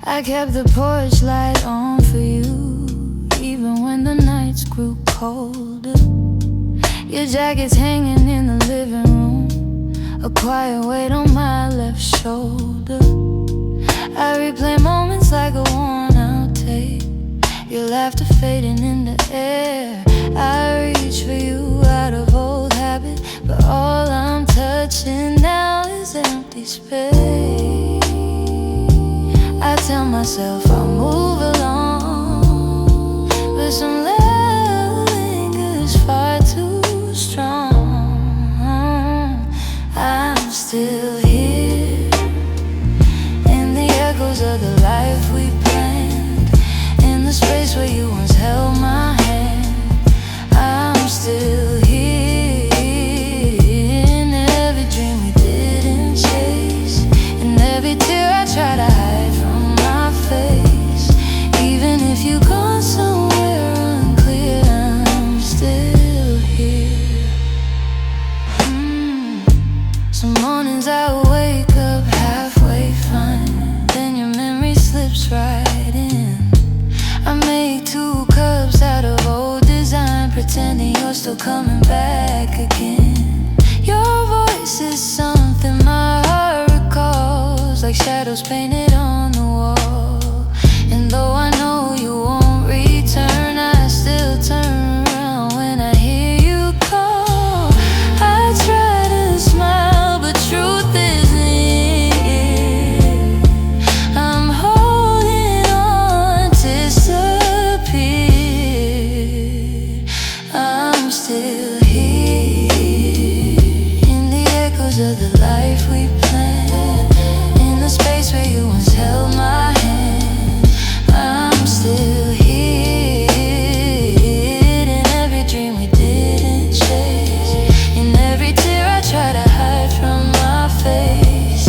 I kept the porch light on for you, even when the nights grew colder. Your jacket's hanging in the living room, a quiet weight on my left shoulder. I replay moments like a worn-out tape, your laughter fading in the air. I reach for you out of old habit, but all I'm touching now is empty space. I tell myself I'll move along, but some love lingers far too strong. I'm still here in the echoes of the life we planned, in the space where you once held my hand. I'm still here in every dream we didn't chase, in every tear I try to hide from my face. Even if you've gone somewhere unclear, I'm still here. Some mornings I wake up halfway fine, then your memory slips right in. I make 2 cups out of old design, pretending you're still coming back again. Your voice is something my heart recalls, like shadows painted on the wall. And though I know you won't return, I still turn around when I hear you call. I try to smile, but truth isn't it. I'm holding on, disappeared. I'm still here in the echoes of the life we planned, in the space where you once held my hand. I'm still here in every dream we didn't chase, in every tear I try to hide from my face.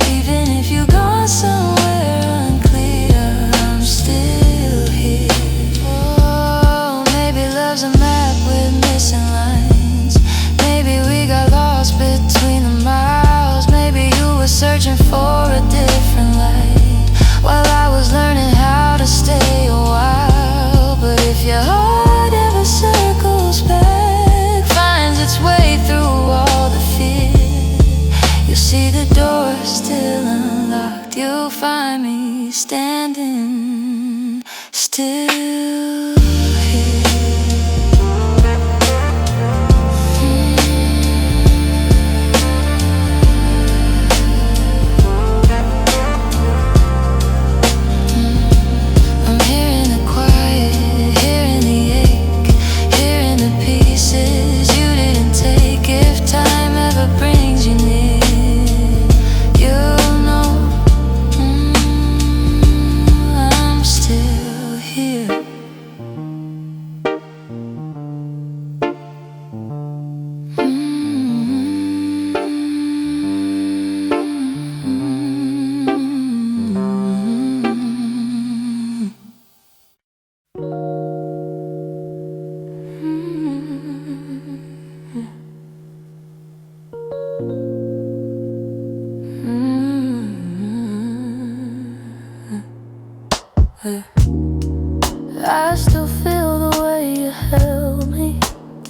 Even if you've gone somewhere unclear, I'm still here. Oh, maybe love's a map with missing lines. Maybe we got lost between the miles. Maybe you were searching for a different light, while I was learning how to stay a while. But if your heart ever circles back, finds its way through all the fear, you'll see the door still unlocked. You'll find me standing still here. I'm hearing the quiet, hearing the ache, hearing the pieces you didn't take. If time ever brings you near, you'll know I'm still here. I still feel the way you held me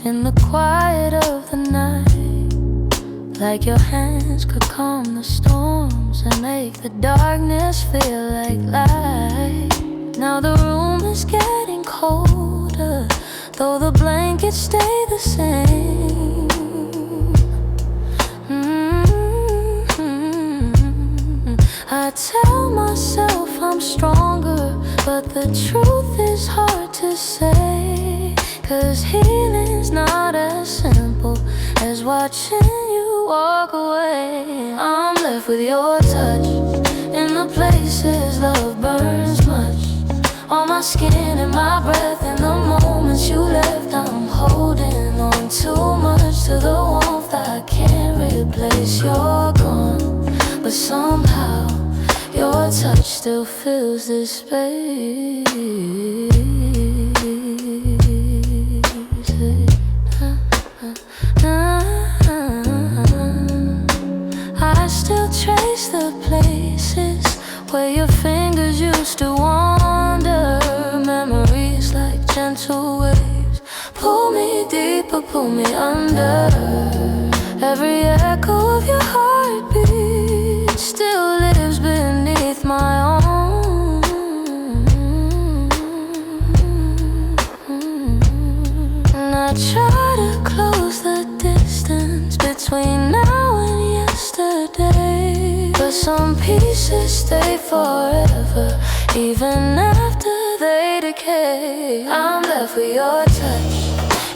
in the quiet of the night, like your hands could calm the storms and make the darkness feel like light. Now the room is getting colder, though the blankets stay the same. I tell myself I'm stronger, but the truth is hard to say. 'Cause healing's not as simple as watching you walk away. I'm left with your touch in the places love burns much, on my skin and my breath. In the moments you left, I'm holding on too much to the warmth I can't replace. You're gone, but somehow your touch still fills this space. I still trace the places where your fingers used used to wander. Memories like gentle waves pull me deeper, pull me under. Every echo of your heartbeat still lives beneath my own. And I try to close the distance between now and yesterday, but some pieces stay forever, even after they decay. I'm left with your touch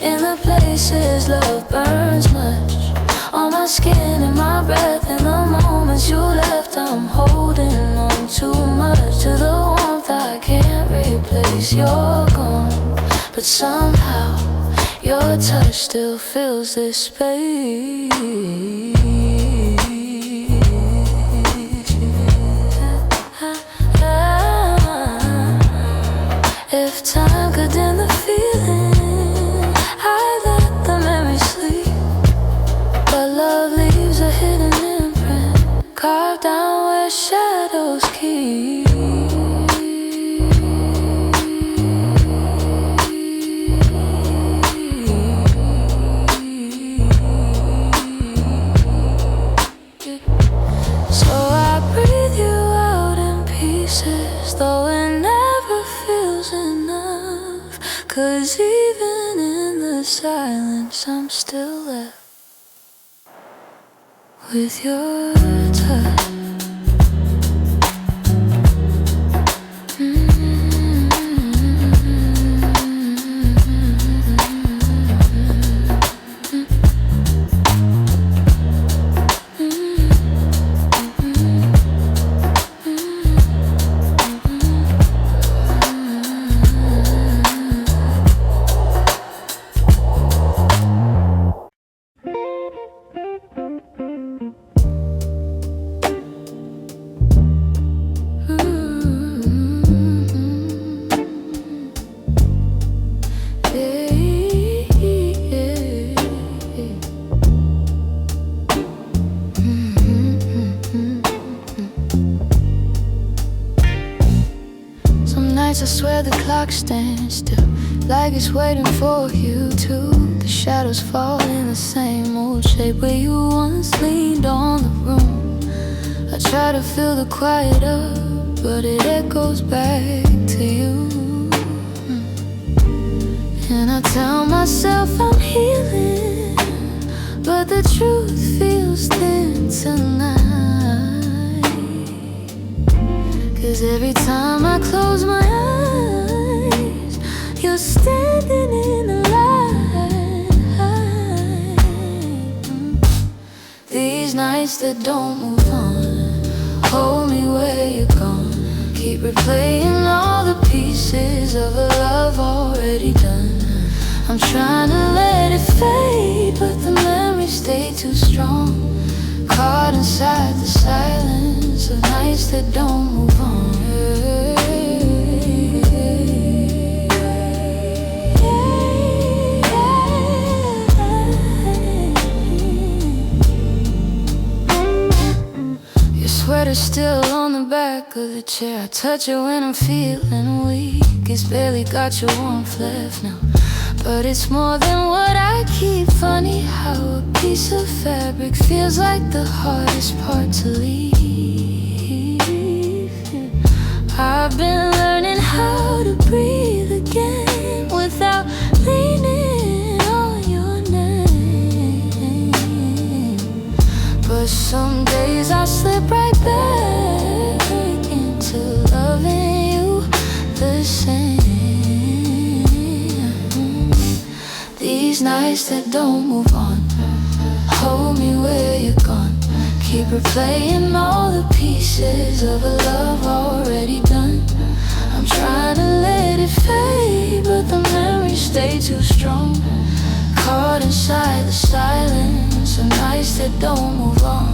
in the places love burns much. On my skin and my breath, in the moments you left, I'm holding on too much to the warmth I can't replace. You're gone, but somehow your touch still fills this space. If time could dim the feeling, I'd let the memory sleep. But love leaves a hidden imprint, carved down where shadows keep. So I breathe you out in pieces, though it never feels enough. 'Cause even in the silence I'm still left with your touch. I swear the clock stands still, like it's waiting for you too. The shadows fall in the same old shape where you once leaned on the room. I try to fill the quiet up, but it echoes back to you. And I tell myself I'm healing, but the truth feels thin tonight. 'Cause every time I close my eyes, you're standing in the light. These nights that don't move on, hold me where you're gone. Keep replaying all the pieces of a love already done. I'm trying to let it fade, but the memories stay too strong. Caught inside the silence of nights that don't move on. Your sweater's still on the back of the chair. I touch it when I'm feeling weak. It's barely got your warmth left now, but it's more than what I keep. Funny how a piece of fabric feels like the hardest part to leave. I've been learning how to breathe again without leaning on your name. But some days I slip right back into loving you the same. These nights that don't move on, hold me where you're gone. Keep replaying all the pieces of a love already done. I'm trying to let it fade, but the memories stay too strong. Caught inside the silence of nights that don't move on.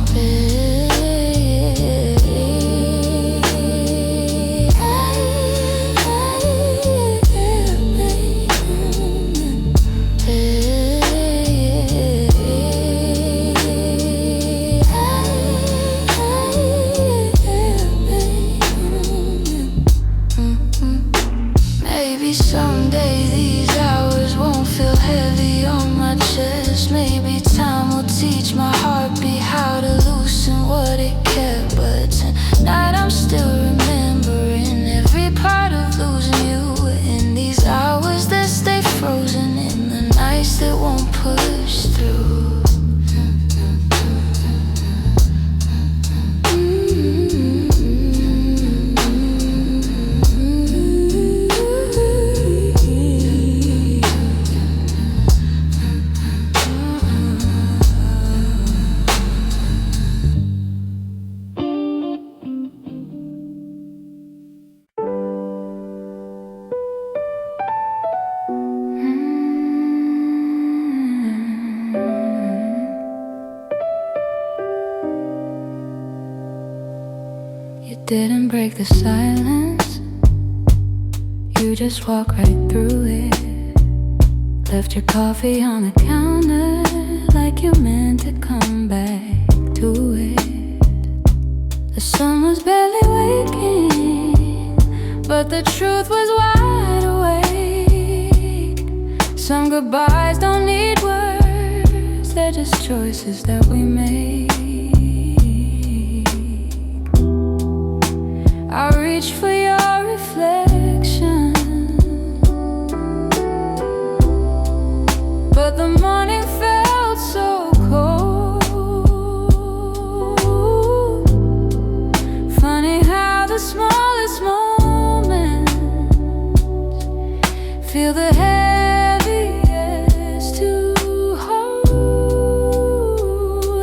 Didn't break the silence, you just walked right through it. Left your coffee on the counter like you meant to come back to it. The sun was barely waking, but the truth was wide awake. Some goodbyes don't need words, they're just choices that we make. I reach for your reflection, but the morning felt so cold. Funny how the smallest moments feel the heaviest to hold.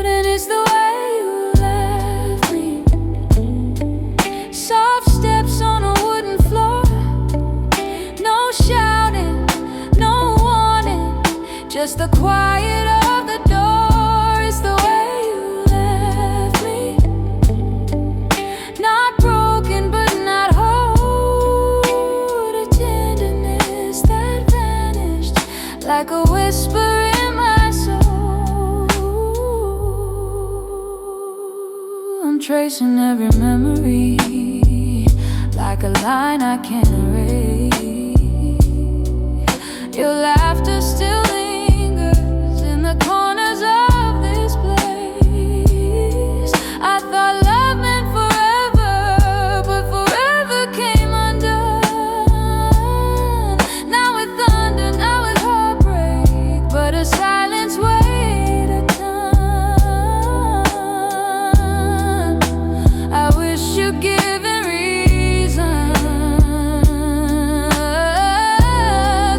And it's the way you left me, soft steps on a wooden floor, no shouting, no warning, just the quiet of the door. It's the way you left me, not broken but not whole. A tenderness that vanished like a whisper in my soul. I'm tracing every memory like a line I can't erase. Your laughter still lingers in the corners of this place. I thought love meant forever, but forever came undone. Now with thunder, now with heartbreak, but a silence weighed a ton. I wish you'd given reason,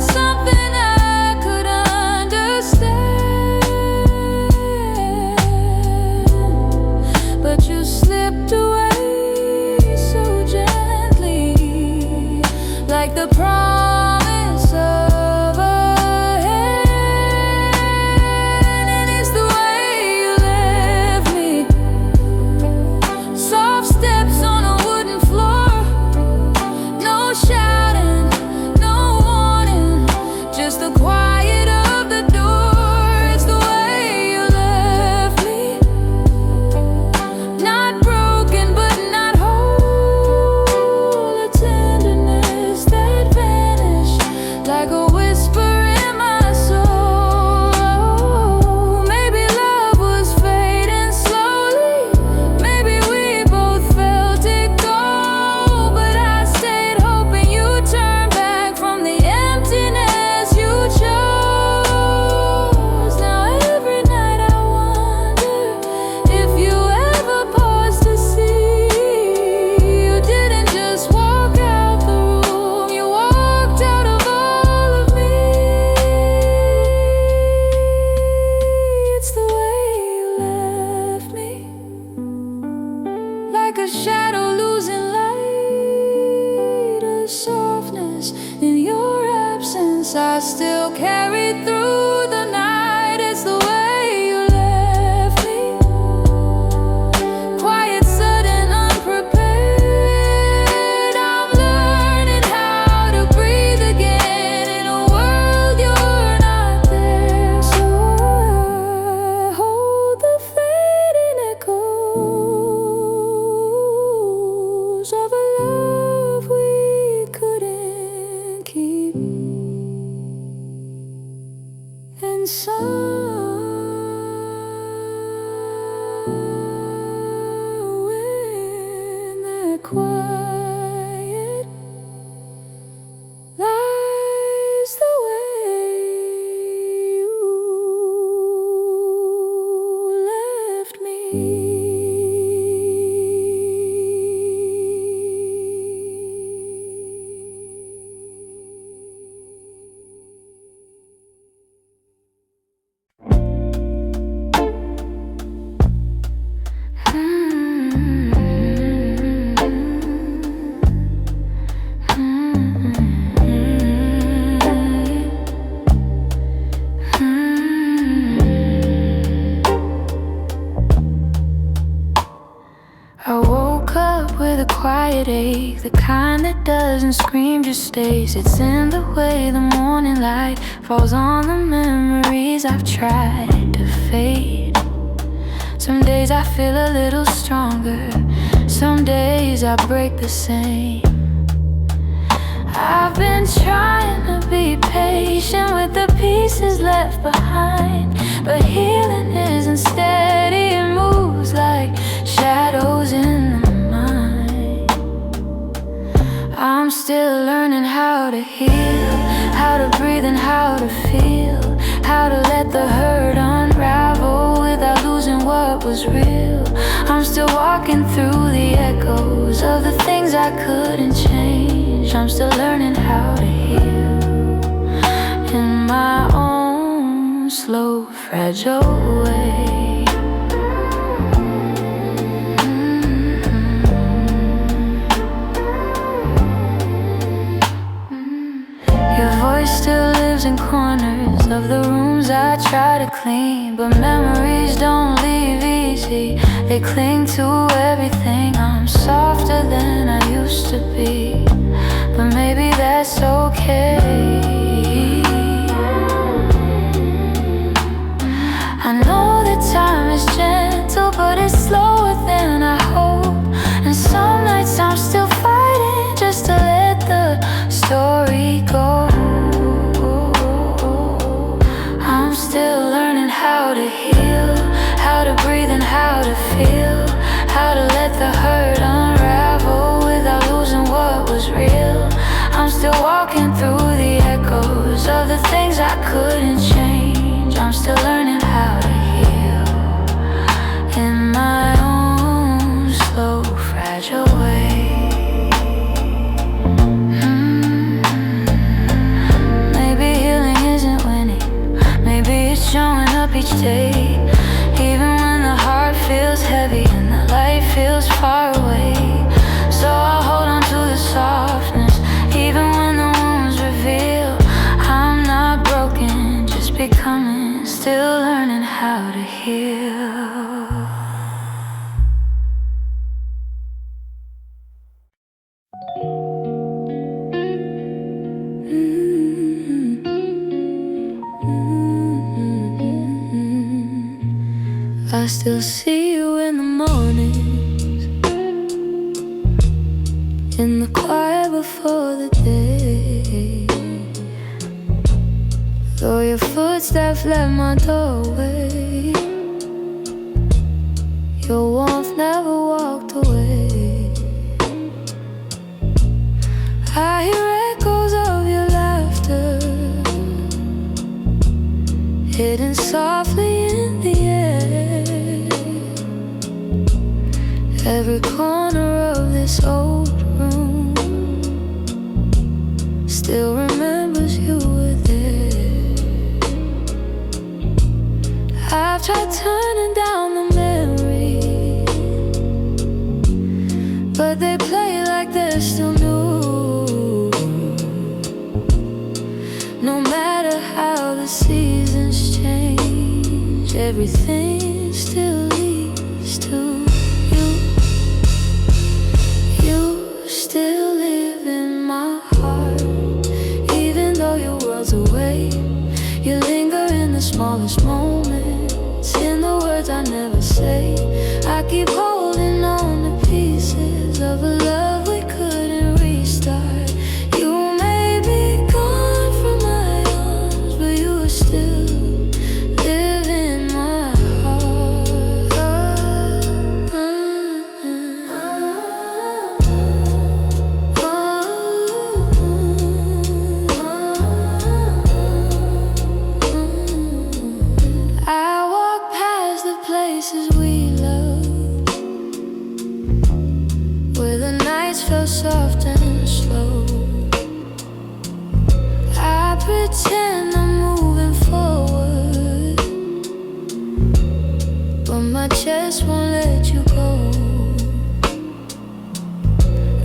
something I could understand, but you slipped away so gently, like the promise of a hand. And it's the way you left me, soft steps on a wooden floor, no shouting, no warning, just the quiet of the door. It's the way you left me, not broken but not whole. A tenderness that vanished like a whisper in my soul. Maybe love was fading slowly, maybe we both felt it go, but I stayed hoping you'd turn back from the emptiness you chose. Now every night I wonder if you ever paused to see you didn't just walk out the room, you walked out of all of me. It's the way you left me, like a shadow losing light, a softness in your absence I still carry through the night. It's the way you left me, quiet, sudden, unprepared. I'm learning how to breathe again in a world you're not there. So I hold the fading echoes of a love we couldn't keep. heartache, the kind that doesn't scream, just stays. It's in the way the morning light falls on the memories I've tried to fade. Some days I feel a little stronger, some days I break the same. I've been trying to be patient with the pieces left behind, but healing isn't steady, it moves like shadows in the mind. I'm still learning how to heal, how to breathe and how to feel, how to let the hurt unravel without losing what was real. I'm still walking through the echoes of the things I couldn't change. I'm still learning how to heal in my own slow, fragile way. Your voice still lives in corners of the rooms I try to clean, but memories don't leave easy, they cling to everything. I'm softer than I used to be, but maybe that's okay. I know that time is gentle, but it's slower than I hope. And some nights I'm still fighting just to let the story go. I'm still learning how to heal, how to breathe and how to feel, how to let the hurt unravel without losing what was real. I'm still walking through the echoes of the things I couldn't change. I'm still learning how to heal in my own slow, fragile way. Maybe healing isn't winning, maybe it's showing up each day, even when the heart feels heavy and the light feels far away. So I'll hold on to the softness, even when the wounds reveal I'm not broken, just becoming, still learning how to heal. I still see you in the mornings, in the quiet before the day. Though your footsteps left my doorway, your warmth never walked away. I hear echoes of your laughter, hidden softly in the air. Every corner of this old room still remembers you were there. I've tried turning down the memories, but they play like they're still new. No matter how the seasons change, everything still leads to you. You still live in my heart, even though your world's away. You linger in the smallest moments, in the words I never say. I keep holding on to pieces of a love we couldn't restart. You may be gone from my arms, but you are still live in my heart. I walk past the places we loved, where the nights felt soft and slow. I pretend I'm moving forward, but my chest won't let you go.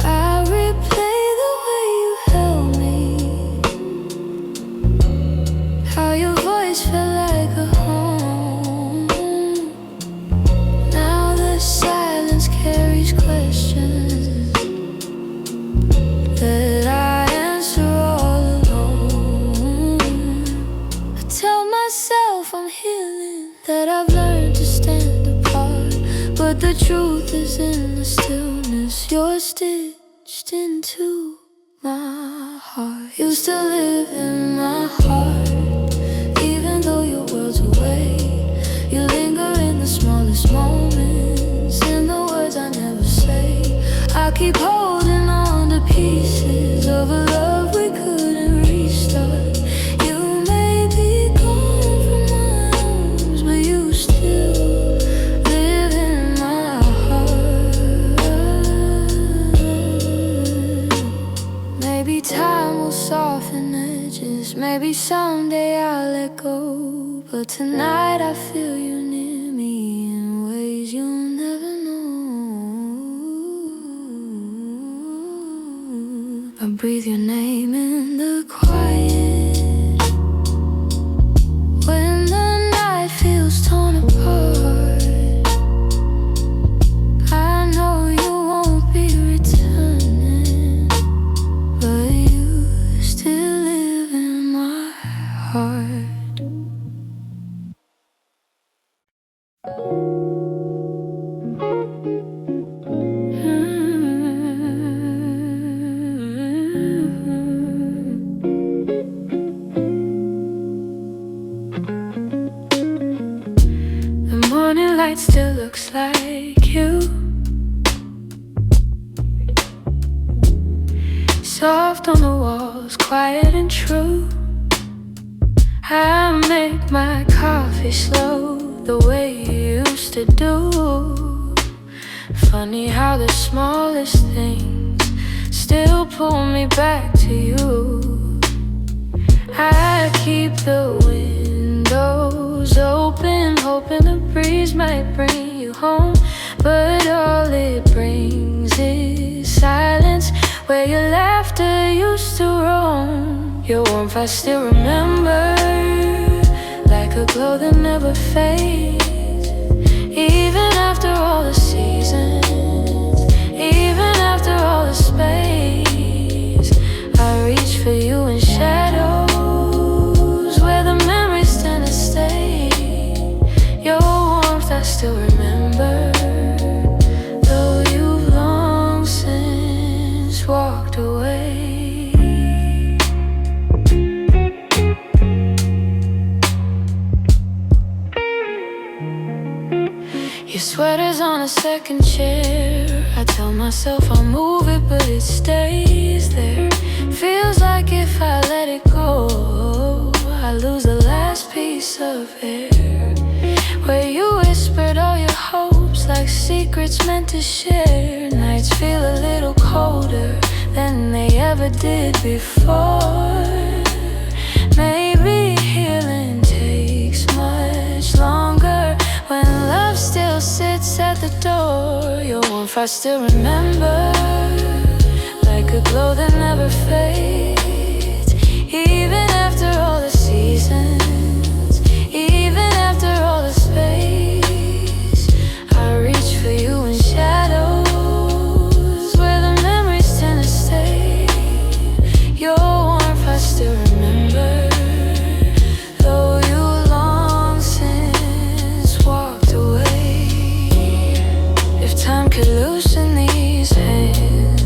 I replay the way you held me, how your voice felt like a home. Now the silence carries questions, whispers in the stillness. You're stitched into my heart. You still live in my heart, even though your world's away. You linger in the smallest moments, in the words I never say. I keep holding on to pieces of a love we couldn't restart. You may be gone from my arms, but you still live in my heart. Maybe time will soften edges, maybe someday I'll let go, but tonight I feel you near me in ways you'll never know. I breathe your name in the quiet, when the night feels torn apart. I know you won't be returning, but you still live in my heart. The morning light still looks like you, soft on the walls, quiet and true. I make my coffee slow, the way you used to do. Funny how the smallest things still pull me back to you. I keep the windows open, hoping the breeze might bring you home, but all it brings is silence, where your laughter used to roam. Your warmth I still remember, like a glow that never fades. Even after all the seasons, even after all the space, I reach for you in shadows, where the memories tend to stay. Your warmth I still remember, though you've long since walked away. Your sweater's on a second chair. I tell myself I'll move it, but it stays there. Feels like if I let it go, I lose the last piece of air, where you whispered all your hopes like secrets meant to share. Nights feel a little colder than they ever did before. Maybe healing takes much longer when love still sits at the door. Your warmth I still remember, like a glow that never fades. Even after all the seasons, even after all the space, I reach for you in shadows, where the memories tend to stay. Your warmth I still remember, though you long since walked away. If time could loosen these hands,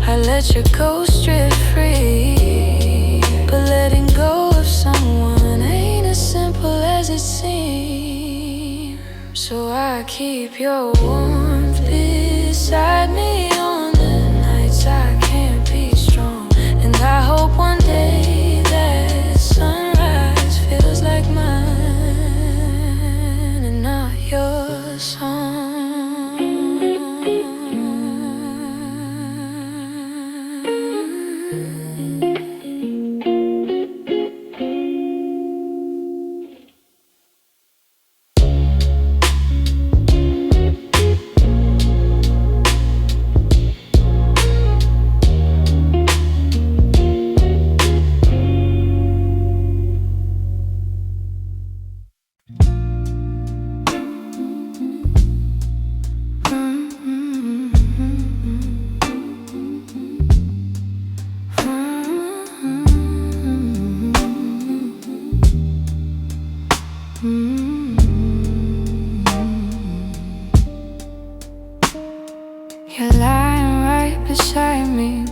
I let your ghost drift free. But letting go of someone ain't as simple as it seems. So I keep your warmth beside me on the nights I can't be strong. And I hope one day that sunrise feels like mine and not your song.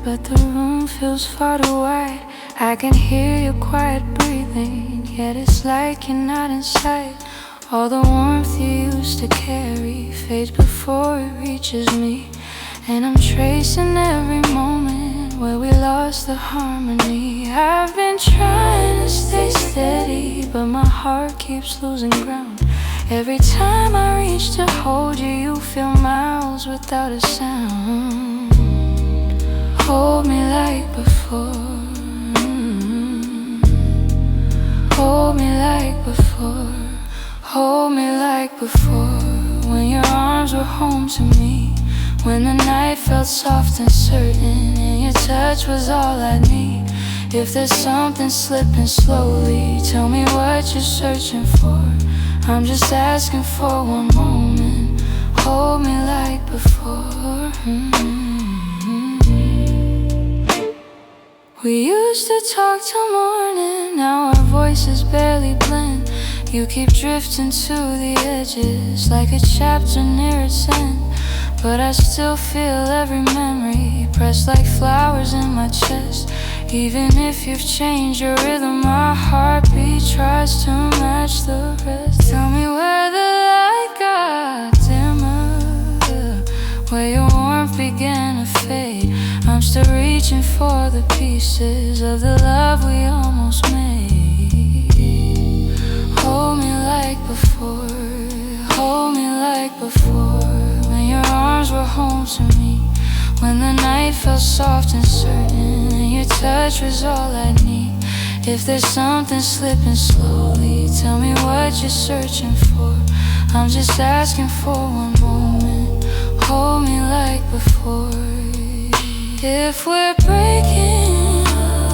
but the room feels far too wide. I can hear your quiet breathing, yet it's like you're not inside. All the warmth you used to carry fades before it reaches me. And I'm tracing every moment where we lost the harmony. I've been trying to stay steady, but my heart keeps losing ground. Every time I reach to hold you, you feel miles without a sound. Hold me like before. Hold me like before. Hold me like before. When your arms were home to me, when the night felt soft and certain, and your touch was all I need. If there's something slipping slowly, tell me what you're searching for. I'm just asking for one moment. Hold me like before. We used to talk till morning, now our voices barely blend. You keep drifting to the edges like a chapter near its end. But I still feel every memory pressed like flowers in my chest. Even if you've changed your rhythm, my heartbeat tries to match the rest. Tell me where the light got dimmer, where your warmth began to fade. I'm still reaching for the pieces of the love we almost made. Hold me like before. Hold me like before. When your arms were home to me, when the night felt soft and certain, and your touch was all I need. If there's something slipping slowly, tell me what you're searching for. I'm just asking for one moment. Hold me like before. If we're breaking,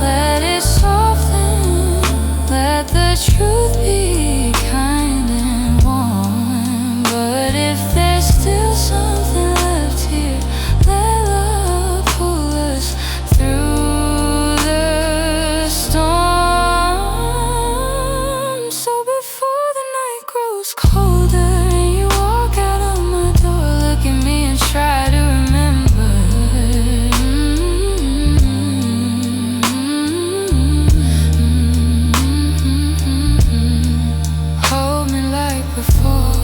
let it soften. Let the truth be kind and warm. But if there's still something left here, let love pull us through the storm. So before the night grows colder and you walk out of my door, look at me and try to remember. Hold me like before.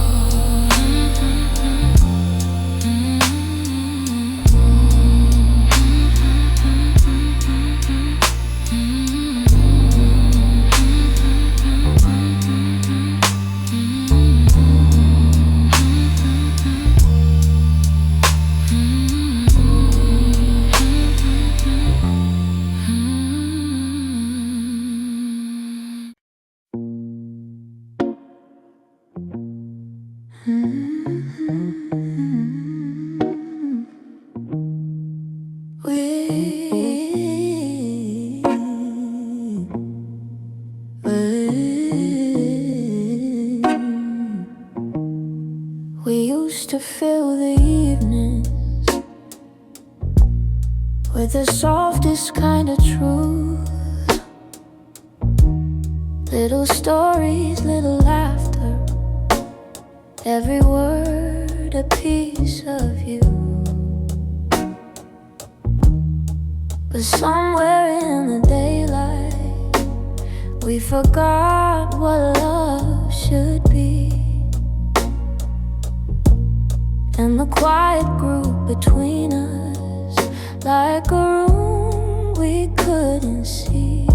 We used to fill the evenings with the softest kind of truth. Little stories, little laughter, every word a piece of you. But somewhere in the daylight, we forgot what love should be. And the quiet grew between us like a room we couldn't see.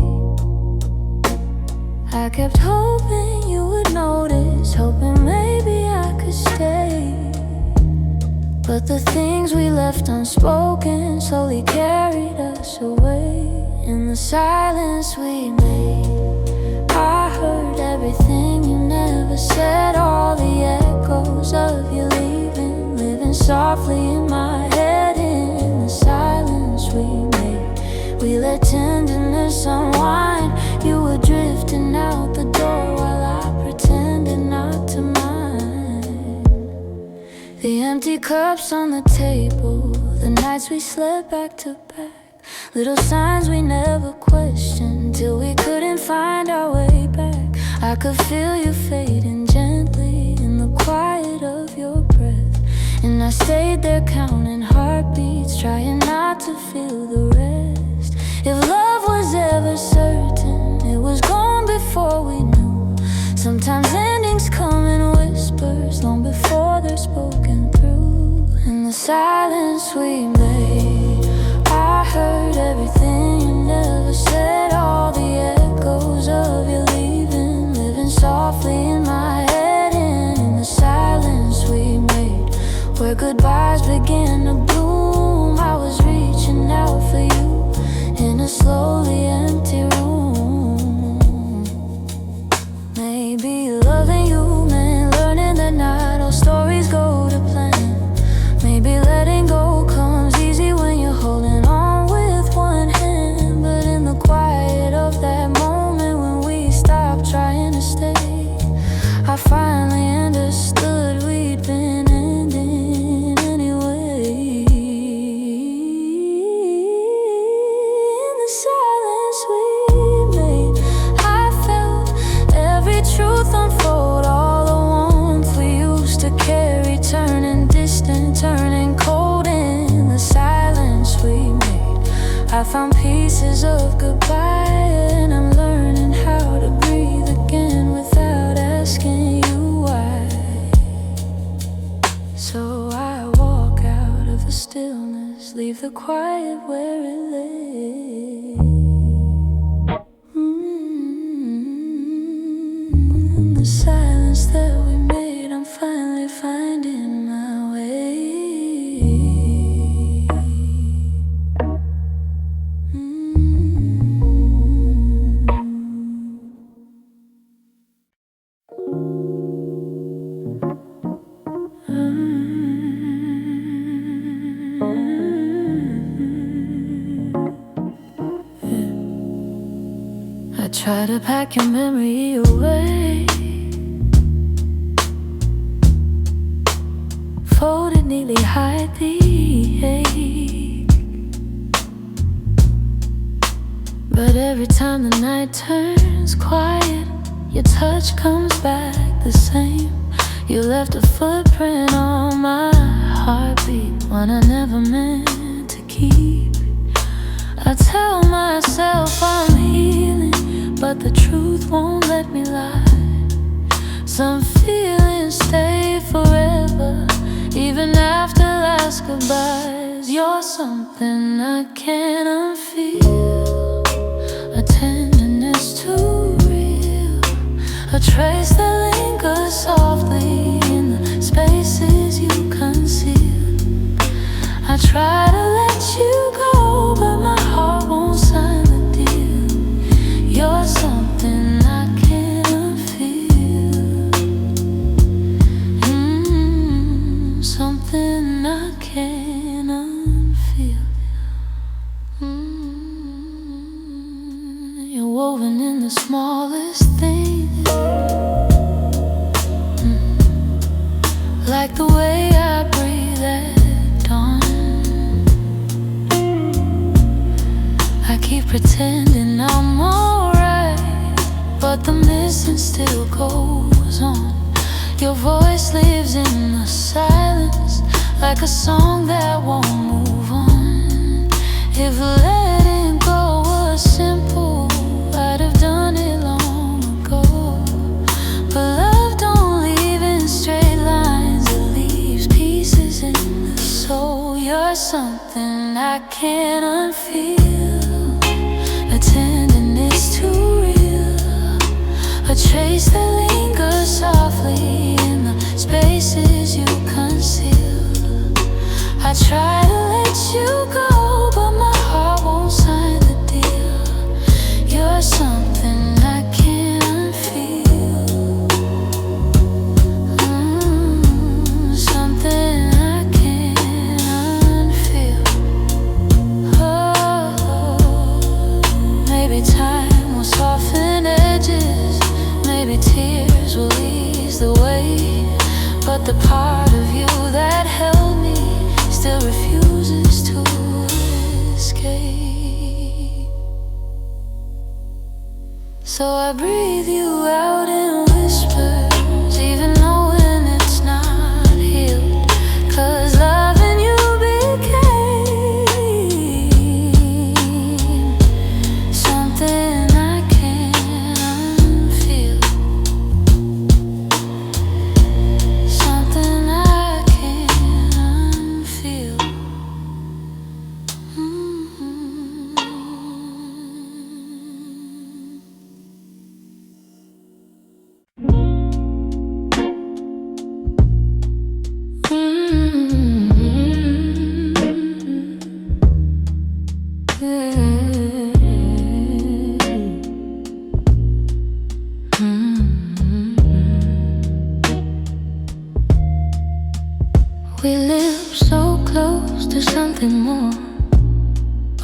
I kept hoping you would notice, hoping maybe I could stay. But the things we left unspoken slowly carried us away. In the silence we made, I heard everything you never said. All the echoes of you leaving, living softly in my head. In the silence we made, we let tenderness unwind. You were drifting out the door while I pretended not to mind. The empty cups on the table, the nights we slept back to back, little signs we never questioned till we couldn't find our way back. I could feel you fading gently in the quiet of your breath, and I stayed there counting heartbeats, trying not not to feel the rest. If love was ever certain, it was gone before we knew. Sometimes endings come in whispers long before they're spoken through. In the silence we made, I heard everything you never said. All the echoes of you leaving, living softly in my head. And in the silence we made, where goodbyes began to bloom, I was reaching out for you in a slowly empty room. Maybe loving you meant learning that not all stories go to plan. Maybe letting go comes easy when you're holding on with one hand. But in the quiet of that moment when we stopped trying to stay, I finally understood we'd been ending anyway. In the silence we made, I felt every truth unfold. All the warmth we used to carry turning distant, turning cold. In the silence we made, I found pieces of goodbye. And I'm learning how to breathe again without asking you why. So I walk out of the stillness, leave the quiet where it lay. In the silence that we made, I'm finally finding my way. I try to pack your memory away, folded neatly, hide the ache. But every time the night turns quiet, your touch comes back the same. You left a footprint on my heartbeat, one I never meant to keep. I tell myself I'm healing, but the truth won't let me lie. Some feelings stay forever, even after last goodbyes. You're something I can't unfeel, a tenderness too real, a trace that lingers softly in the spaces you conceal. I try to let you go, but my heart won't sign the deal. You're something I can't unfeel, something I can't unfeel. You're woven in the smallest things, like the way I breathe at dawn. I keep pretending I'm alright, but the missing still goes on. Your voice lives in the silence, like a song that won't move on. If letting go was simple, I'd have done it long ago. But love don't leave in straight lines, it leaves pieces in the soul. You're something I can't unfeel, a tenderness too real, a trace that lingers softly in the spaces you conceal. I try to let you go, but my heart won't sign the deal. You're something I can't unfeel, something I can't unfeel. Oh, maybe time will soften edges, maybe tears will ease the way. But the part of you that held me still refuses to escape. So I breathe you out in whispers, even knowing it's not healed. 'Cause loving you became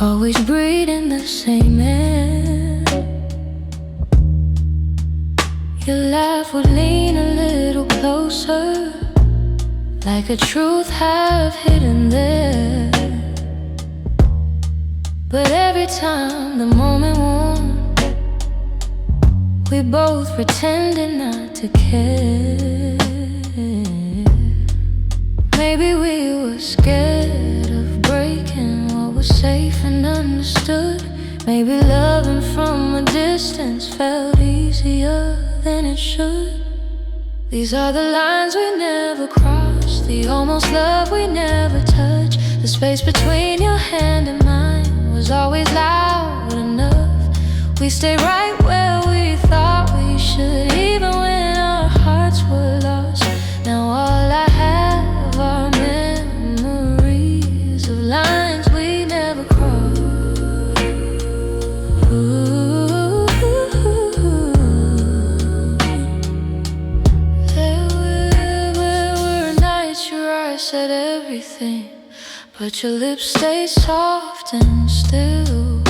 always breathing the same air. Your laugh would lean a little closer, like a truth half hidden there. But every time the moment warmed, we both pretended not to care. Maybe we were scared of breaking what was safe and understood. Maybe loving from a distance felt easier than it should. These are the lines we never crossed, the almost love we never touched. The space between your hand and mine was always loud enough. We stayed right where we thought we should, even when our hearts were lost. Now all I have are memories of lines we never crossed. Ooh. There were nights your eyes said everything, but your lips stay soft and still.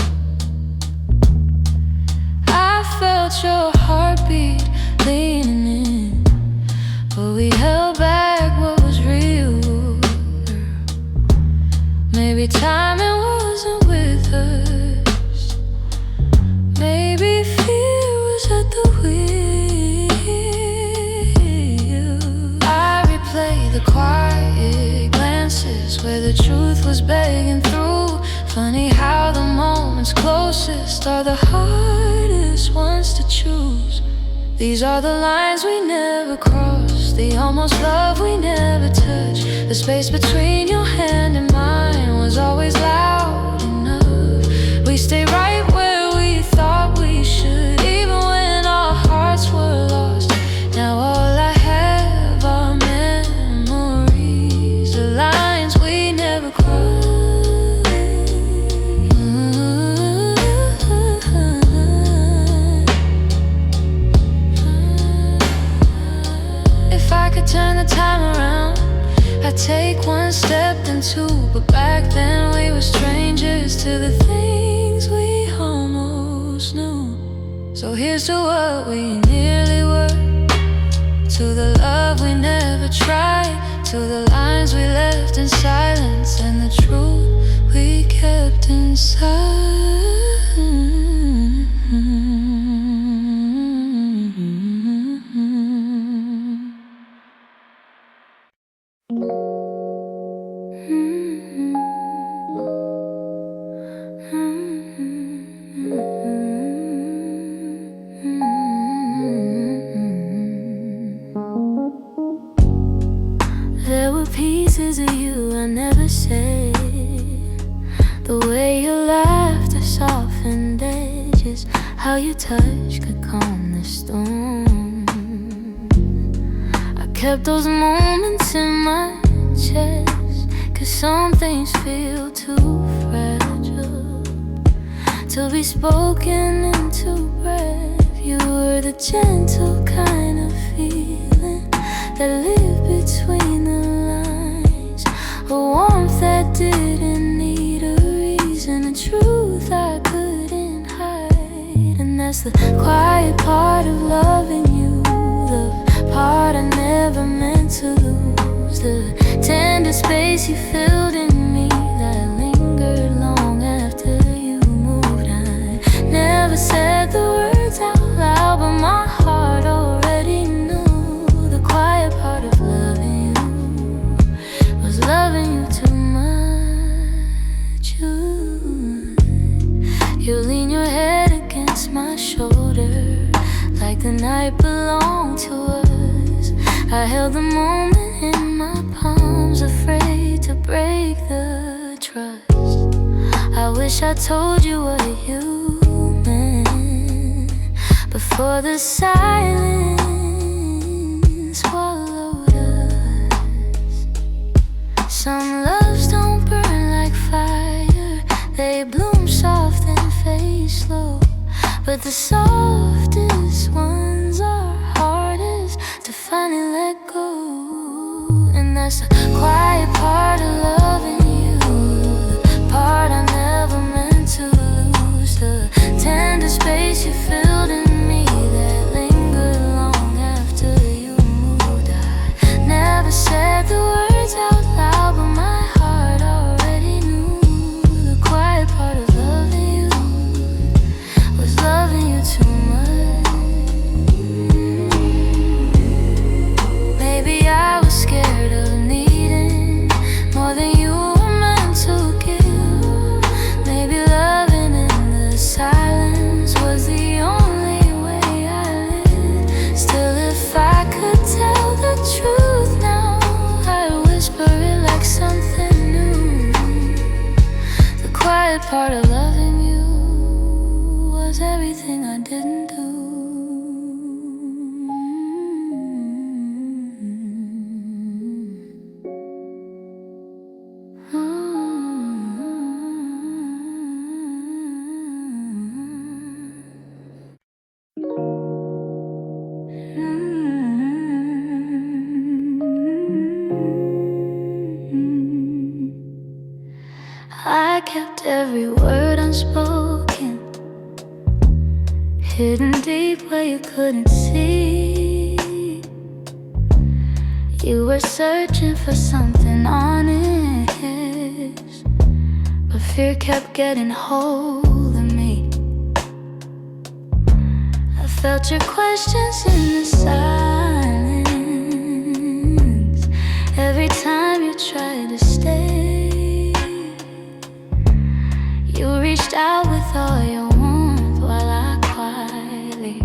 I felt your heartbeat leaning in, but we held back what was real. Maybe timing wasn't with us. Maybe fear was at the wheel. I replay the quiet glances where the truth was begging through. Funny how the moments closest are the hardest ones to choose. These are the lines we never crossed, the almost love we never touched. The space between your hand and mine was always loud enough. We stayed right where we thought we should, even when our hearts were lost. Now all I have are memories of lines we never crossed. If I could turn the time around, I'd take one step then two. But back then we were strangers to the things we almost knew. So here's to what we nearly were, to the love we never tried, to the lines we left in silence, and the truth we kept inside. There were pieces of you I never said. The way you laughed, the softened edges, how your touch could calm the storm. I kept those moments in my chest, 'cause some things feel too fragile to be spoken into breath. You were the gentle kind of feeling that lived between the lines, a warmth that didn't need a reason, a truth I couldn't hide. And that's the quiet part of loving you, the part I never meant to lose, the tender space you filled in me that lingered long after you moved. I never said the words out loud, but my heart already knew. The quiet part of loving you was loving you too much. You lean your head against my shoulder like the night belonged to us. I held the moment in my palms, afraid to break the trust. I wish I told you what you meant before the silence swallowed us. Some loves don't burn like fire, they bloom soft and fade slow. But the softest ones are hardest to finally let go. And that's the quiet part of loving you, the part I never meant everything I didn't do. I kept every word unspoken, hidden deep where you couldn't see. You were searching for something honest, but fear kept getting hold of me. I felt your questions in the silence every time you tried to stay. You reached out with all your warmth while I quietly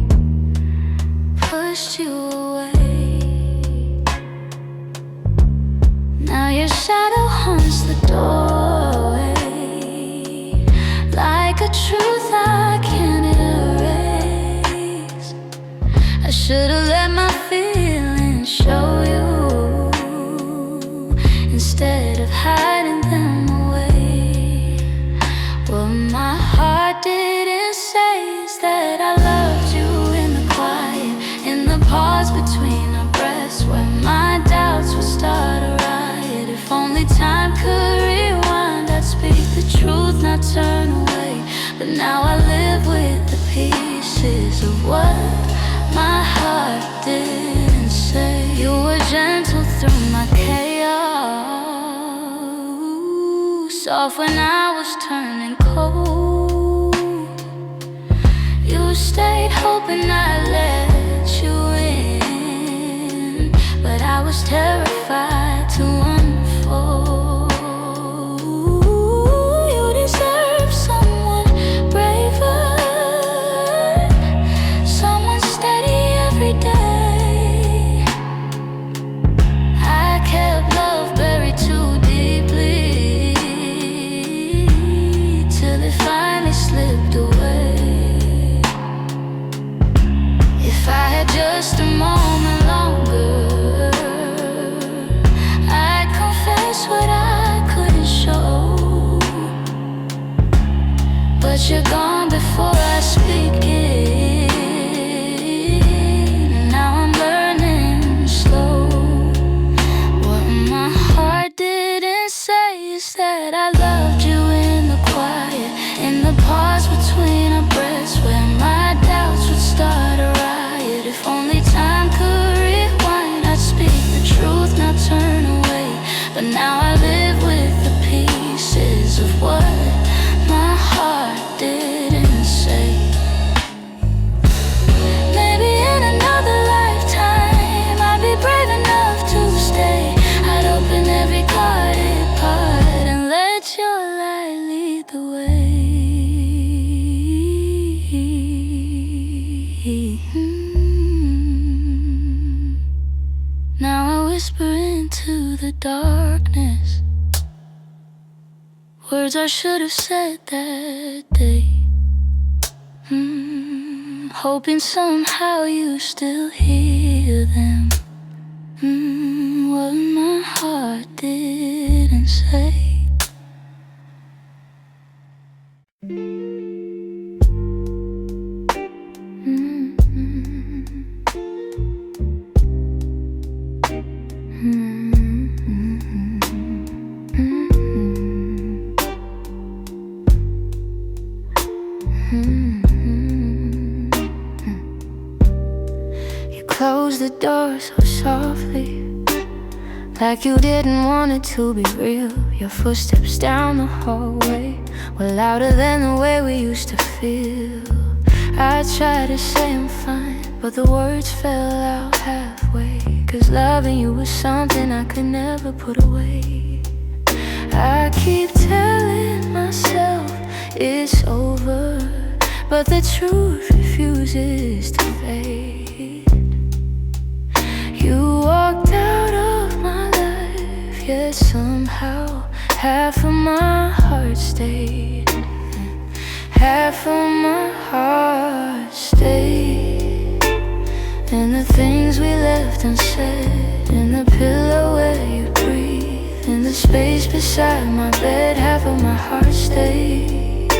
pushed you away. Now your shadow haunts the doorway, like a truth I can't erase. I should've let my feelings show you instead of hiding them away. What my heart didn't say is that I loved you in the quiet, in the pause between our breaths, where my doubts would start a riot. If only time could rewind, I'd speak the truth, not turn away. But now I live with the pieces of what my heart didn't say. You were gentle through my chaos, soft when I was turning cold. You stayed hoping I'd let you in, but I was terrified to unfold. You deserve someone braver, someone steady every day. I kept love buried too deeply till it finally slipped away. If I had just a moment longer, I'd confess what I couldn't show. But you're gone before I speak it. Now I'm learning slow. What my heart didn't say is that I loved you in the quiet, in the pause between our breaths, where my doubts would start a riot. If only time could rewind, I'd speak the truth, not turn away. But now I live with the pieces of what my heart didn't say. Maybe in another lifetime I'd be brave enough to stay. I'd open every guarded part and let your light lead the way. Now I whisper into the darkness words I should have said that day. Hoping somehow you still hear them. What my heart didn't say. You closed the door so softly, like you didn't want it to be real. Your footsteps down the hallway were louder than the way we used to feel. I tried to say I'm fine, but the words fell out halfway. 'Cause loving you was something I could never put away. I keep telling myself it's over, but the truth refuses to fade. You walked out of my life, yet somehow half of my heart stayed. Half of my heart left unsaid, in the pillow where you breathe, in the space beside my bed, half of my heart stayed.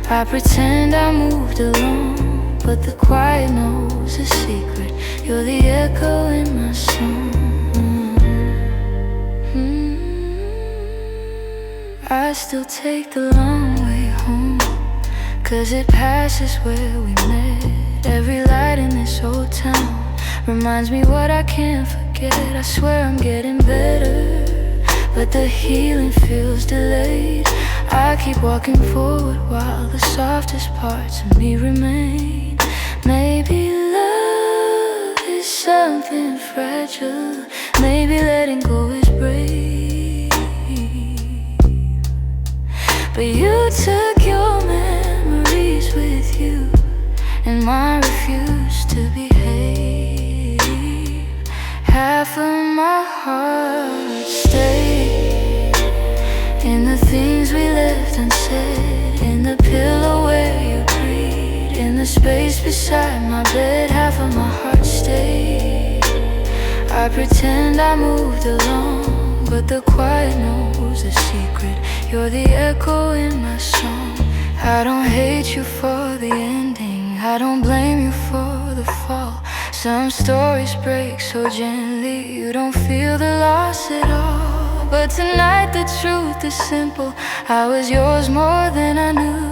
I pretend I moved along, but the quiet knows a secret. You're the echo in my song. I still take the long way home, 'cause it passes where we met. Every light in this old town reminds me what I can't forget. I swear I'm getting better, but the healing feels delayed. I keep walking forward while the softest parts of me remain. Maybe love is something fragile, maybe letting go is brave. But you took your memories with you, and mine refused to behave. Half of my heart stayed in the things we left unsaid, in the pillow where you breathe, in the space beside my bed. Half of my heart stayed. I pretend I moved along, but the quiet knows a secret. You're the echo in my song. I don't hate you for the ending, I don't blame you for the fall. Some stories break so gently, you don't feel the loss at all. But tonight the truth is simple, I was yours more than I knew.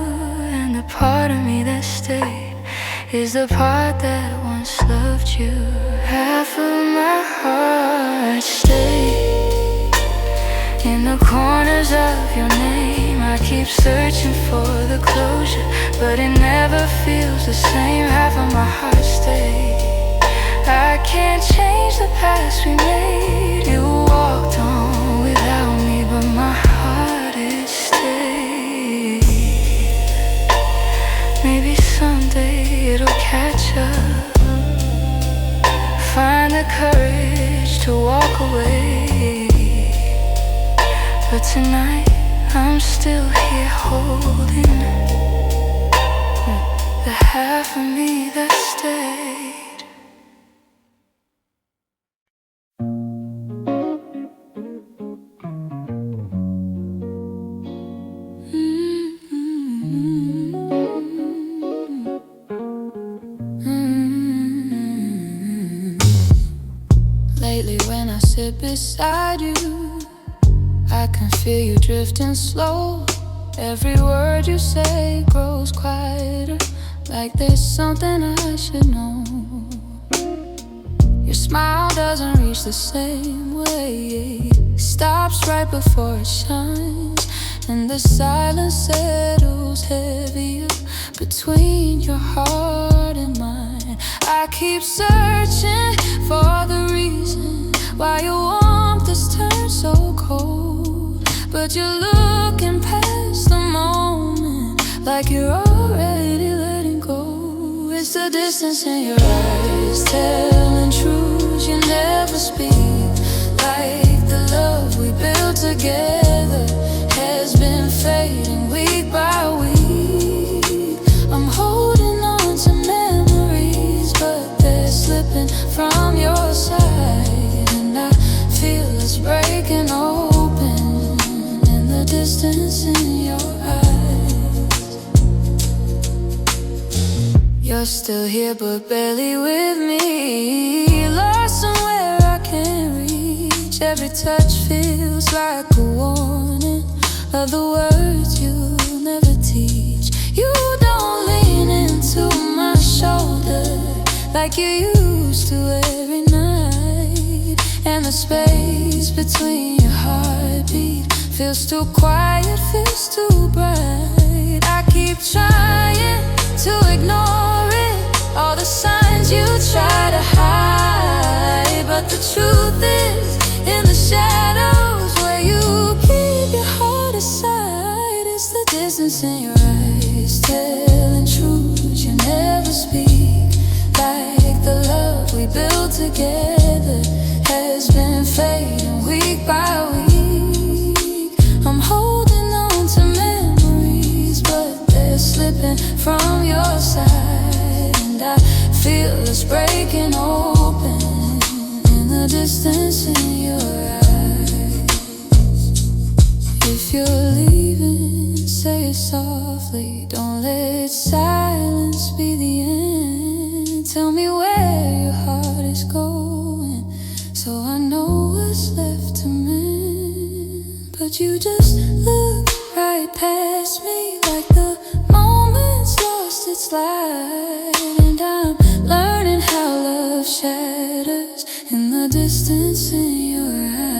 And the part of me that stayed is the part that once loved you. Half of my heart stayed in the corners of your name. I keep searching for the closure, but it never feels the same. Half of my heart stayed. I can't change the past we made. You walked on without me, but my heart it stayed. Maybe someday it'll catch up, find the courage to walk away. But tonight I'm still here holding the half of me that stayed. Lately when I sit beside you, I can feel you drifting slow. Every word you say grows quieter, like there's something I should know. Your smile doesn't reach the same way, stops right before it shines, and the silence settles heavier between your heart and mine. I keep searching for the reason why your warmth has turned so cold, but you're looking past the moment, like you're already letting go. It's the distance in your eyes, telling truths you never speak. Like the love we built together has been fading week by week. I'm holding on to memories, but they're slipping from your side, and I feel us breaking open in the distance in your eyes. You're still here but barely with me, lost somewhere I can't reach. Every touch feels like a warning of the words you'll never teach. You don't lean into my shoulder like you used to every night, and the space between your heartbeat feels too quiet, feels too bright. I keep trying to ignore it, all the signs you try to hide, but the truth is in the shadows where you keep your heart aside. It's the distance in your eyes, telling truths you never speak. Like the love we built together has been fading week by week. I'm holding on to memories, but they're slipping from your side, and I feel us breaking open the distance in your eyes. If you're leaving, say it softly. Don't let silence be the end. Tell me where your heart is going, so I know what's left to mend. But you just look right past me, like the moment's lost its light. And I'm learning how love shatters in the distance in your eyes.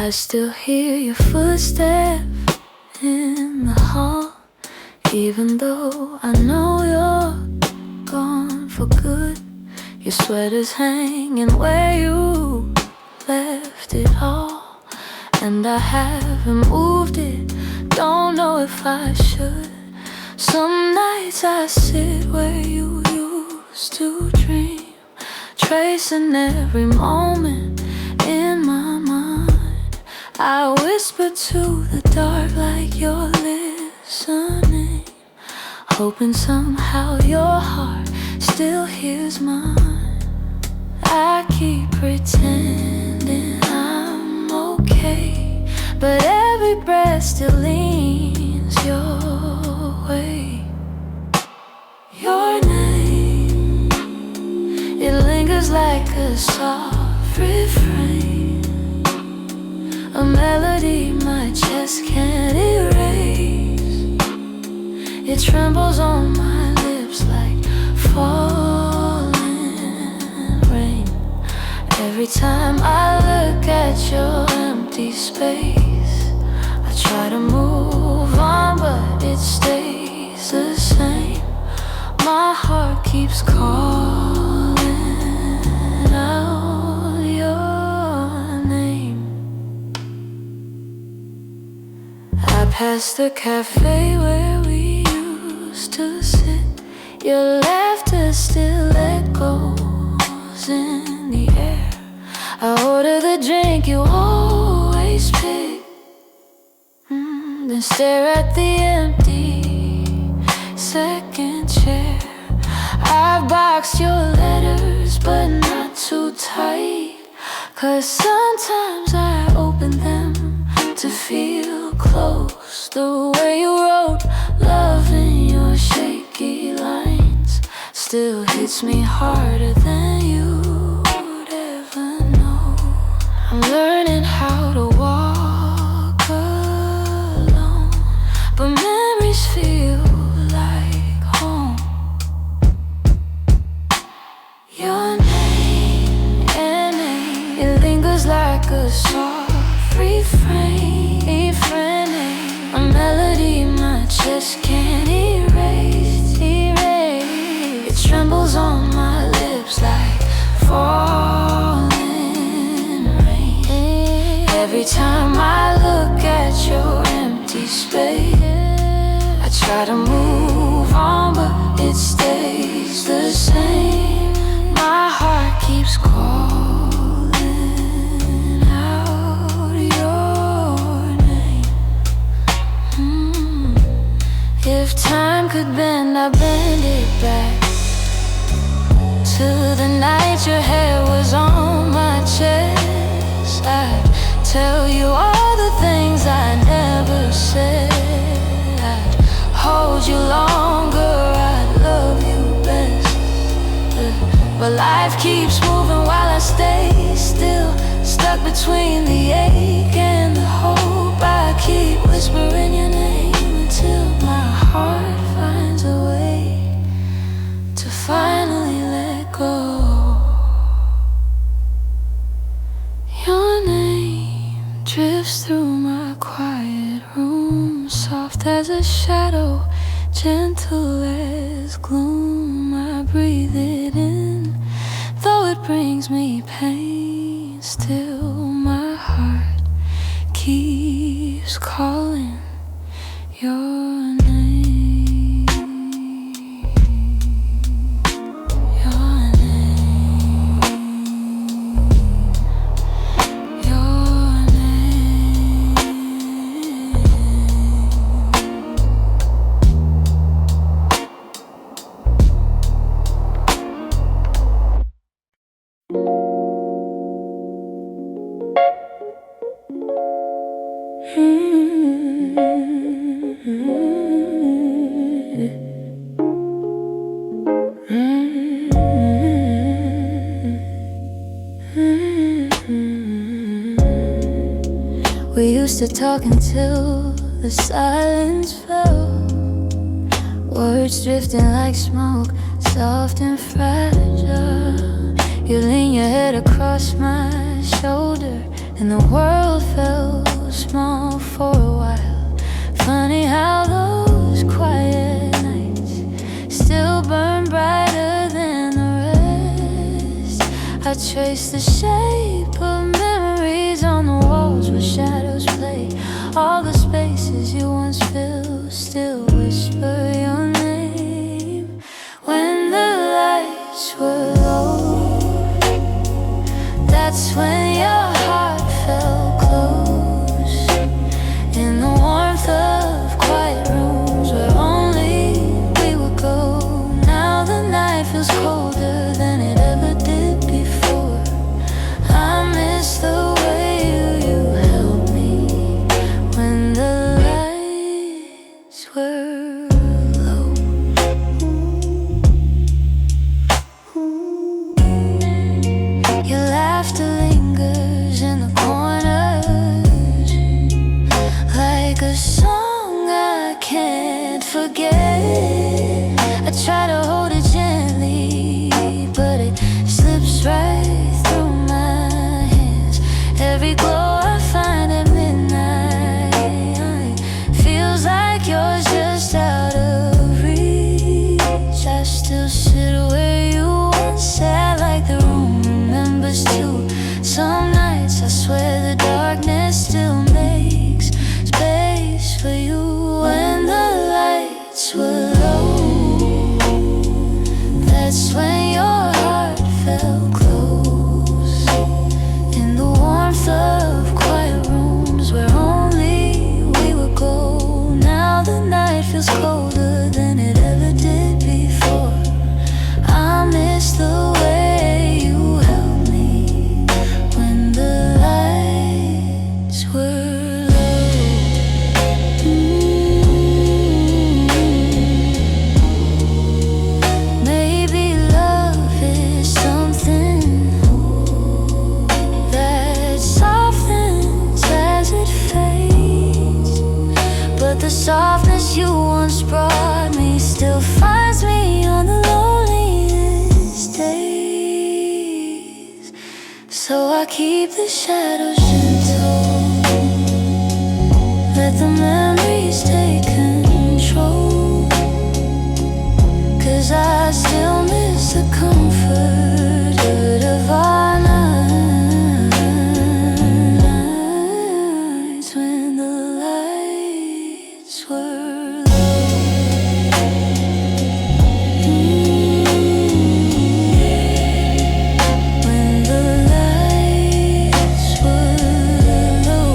I still hear your footsteps in the hall, even though I know you're gone for good. Your sweater's hanging where you left it all, and I haven't moved it, don't know if I should. Some nights I sit where you used to dream, tracing every moment in my mind. I whisper to the dark like you're listening, hoping somehow your heart still hears mine. I keep pretending I'm okay, but every breath still leans your way. Your name, it lingers like a soft refrain, a melody my chest can't erase. It trembles on my lips like falling rain. Every time I look at your empty space, I try to move on, but it stays the same. My heart keeps calling out your name. I passed the cafe where we used to sit. Your laughter still echoes in the air. I order the drink you always pick, then stare at the empty second chair. I've boxed your letters, but not too tight, 'cause sometimes I open them to feel close. The way you wrote love in your shaky lines still hits me harder than you'd ever know. I'm learning how to walk alone, but memories feel like home. Your name, it lingers like a soft refrain, a melody my chest can't erase. It trembles on my lips like falling rain. Every time I look at your empty space, I try to move on, but it stays the same. My heart keeps calling out your name. If time could bend, I'd bend it back to the night your hair was on my chest. I'd tell you all the things I never said. I'd hold you longer, I'd love you best. But life keeps moving while I stay still, stuck between the ache and the hope. I keep whispering your name until my heart finds a way to finally let as a shadow, gentle as gloom. I breathe it in, though it brings me pain. Still my heart keeps calling your name. Your name. Your name. We used to talk until the silence fell, words drifting like smoke, soft and fragile. You lean your head across my shoulder, and the world felt small for a while. Funny how those quiet nights still burn brighter than the rest. I trace the shape of memories on the walls where shadows play. All the spaces you once filled still whisper your name. When the lights were low, that's when your heart felt close. In the warmth of quiet rooms where only we would go. Now the night feels colder than it ever did before. I miss the way you held me when the lights were low. Your laughter lingers in the corners, like a song I can't forget. I try to hold it gently, but it slips right through my hands. Every glow I find at midnight feels like yours just out of reach. I still sit where you once sat, like the room remembers too. Some nights I swear the darkness still makes space for you. When the lights were low, that's when your heart felt close. In the warmth of quiet rooms where only we would go. Now the night feels colder than it ever did before. I miss the way you held me when the lights were low. Maybe love is something that softens as it fades, but the softness you once brought me still finds me on the loneliest days. So I keep the shadows gentle, let the memories take control. 'Cause I still miss the comfort of our nights when the lights were low. When the lights were low.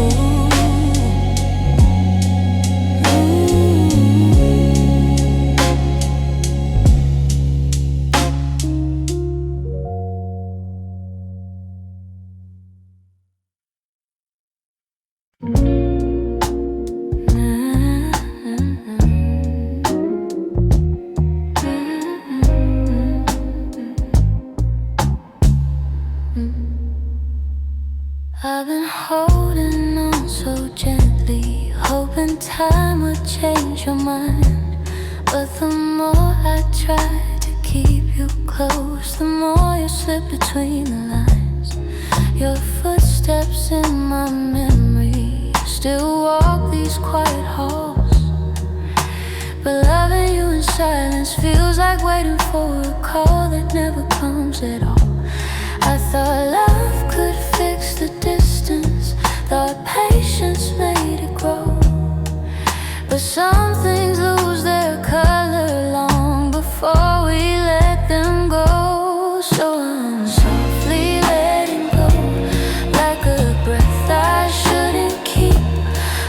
I've been holding on so gently, hoping time would change your mind. But the more I try to keep you close, the more you slip between the lines. Your footsteps in my memory still walk these quiet halls. silence feels like waiting for a call that never comes at all. I thought love could fix the distance, thought patience made it grow. But some things lose their color long before we let them go. So I'm softly letting go, like a breath I shouldn't keep,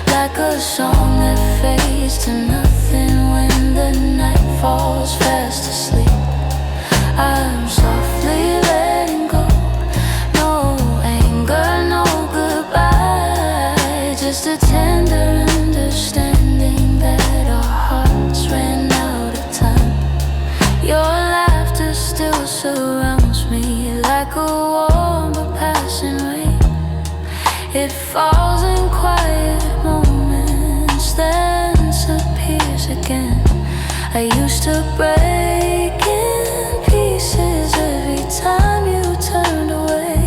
like a song that fades to nothing when the night falls fast asleep. I'm softly letting go, no anger, no goodbye, just a tender understanding that our hearts ran out of time. Your laughter still surrounds me like a warm but passing rain. It falls in quiet moments, then disappears again. I used to break in pieces every time you turned away,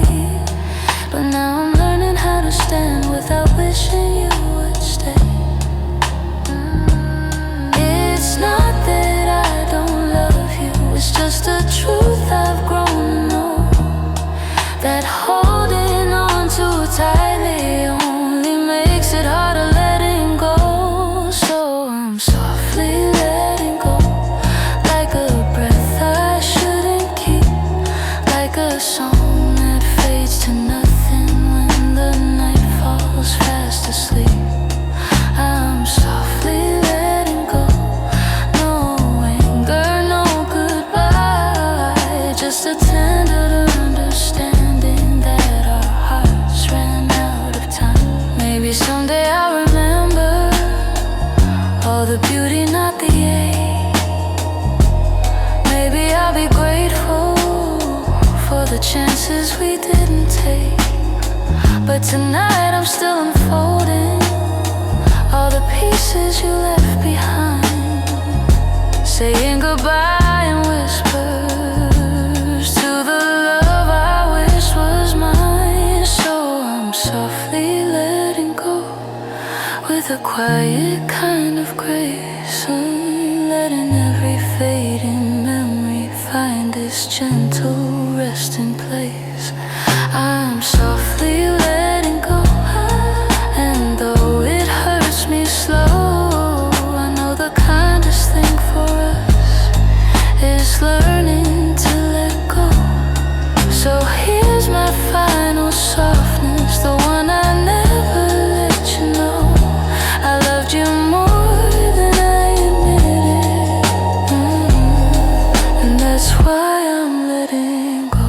but now I'm learning how to stand without wishing you would stay. It's not that I don't love you, it's just a truth I've grown to know, that holding on too tightly only makes it harder letting go. So I'm softly letting go, like a breath I shouldn't keep, like a song that fades to nothing when the night falls fast asleep. I'm softly letting go, no anger, no goodbye, just a tender understanding that our hearts ran out of time. Maybe someday I'll remember all the beauty, not the ache. Maybe I'll be grateful for the chances we didn't take. But tonight I'm still unfolding all the pieces you left behind, saying goodbye in whispers to the love I wish was mine. So I'm softly letting go, with a quiet kind of grace, letting every fading memory find its gentle resting place. I'm softly letting go, and though it hurts me slow, I know the kindest thing for us is learning to let go. So here's my final softness, the one I never let you know. I loved you more than I admitted, and that's why I'm letting go.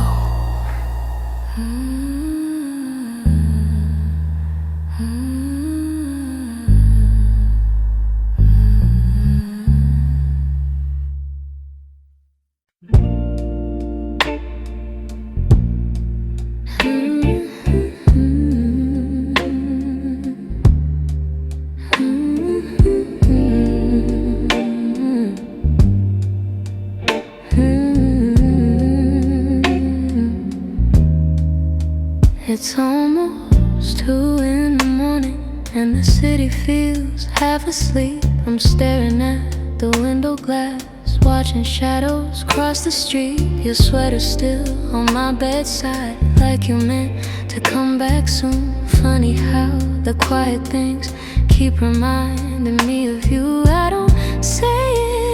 It's almost 2 in the morning, and the city feels half asleep. I'm staring at the window glass, watching shadows cross the street. Your sweater still on my bedside, like you meant to come back soon. Funny how the quiet things keep reminding me of you. I don't say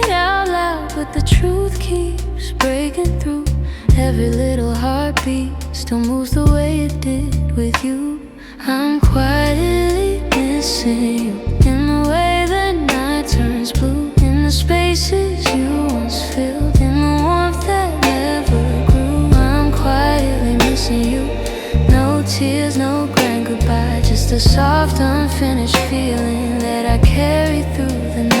it out loud, but the truth keeps breaking through. Every little heartbeat still moves the way it did with you. I'm quietly missing you, in the way the night turns blue, in the spaces you once filled, in the warmth that never grew. I'm quietly missing you, no tears, no grand goodbye, just a soft unfinished feeling that I carry through the night.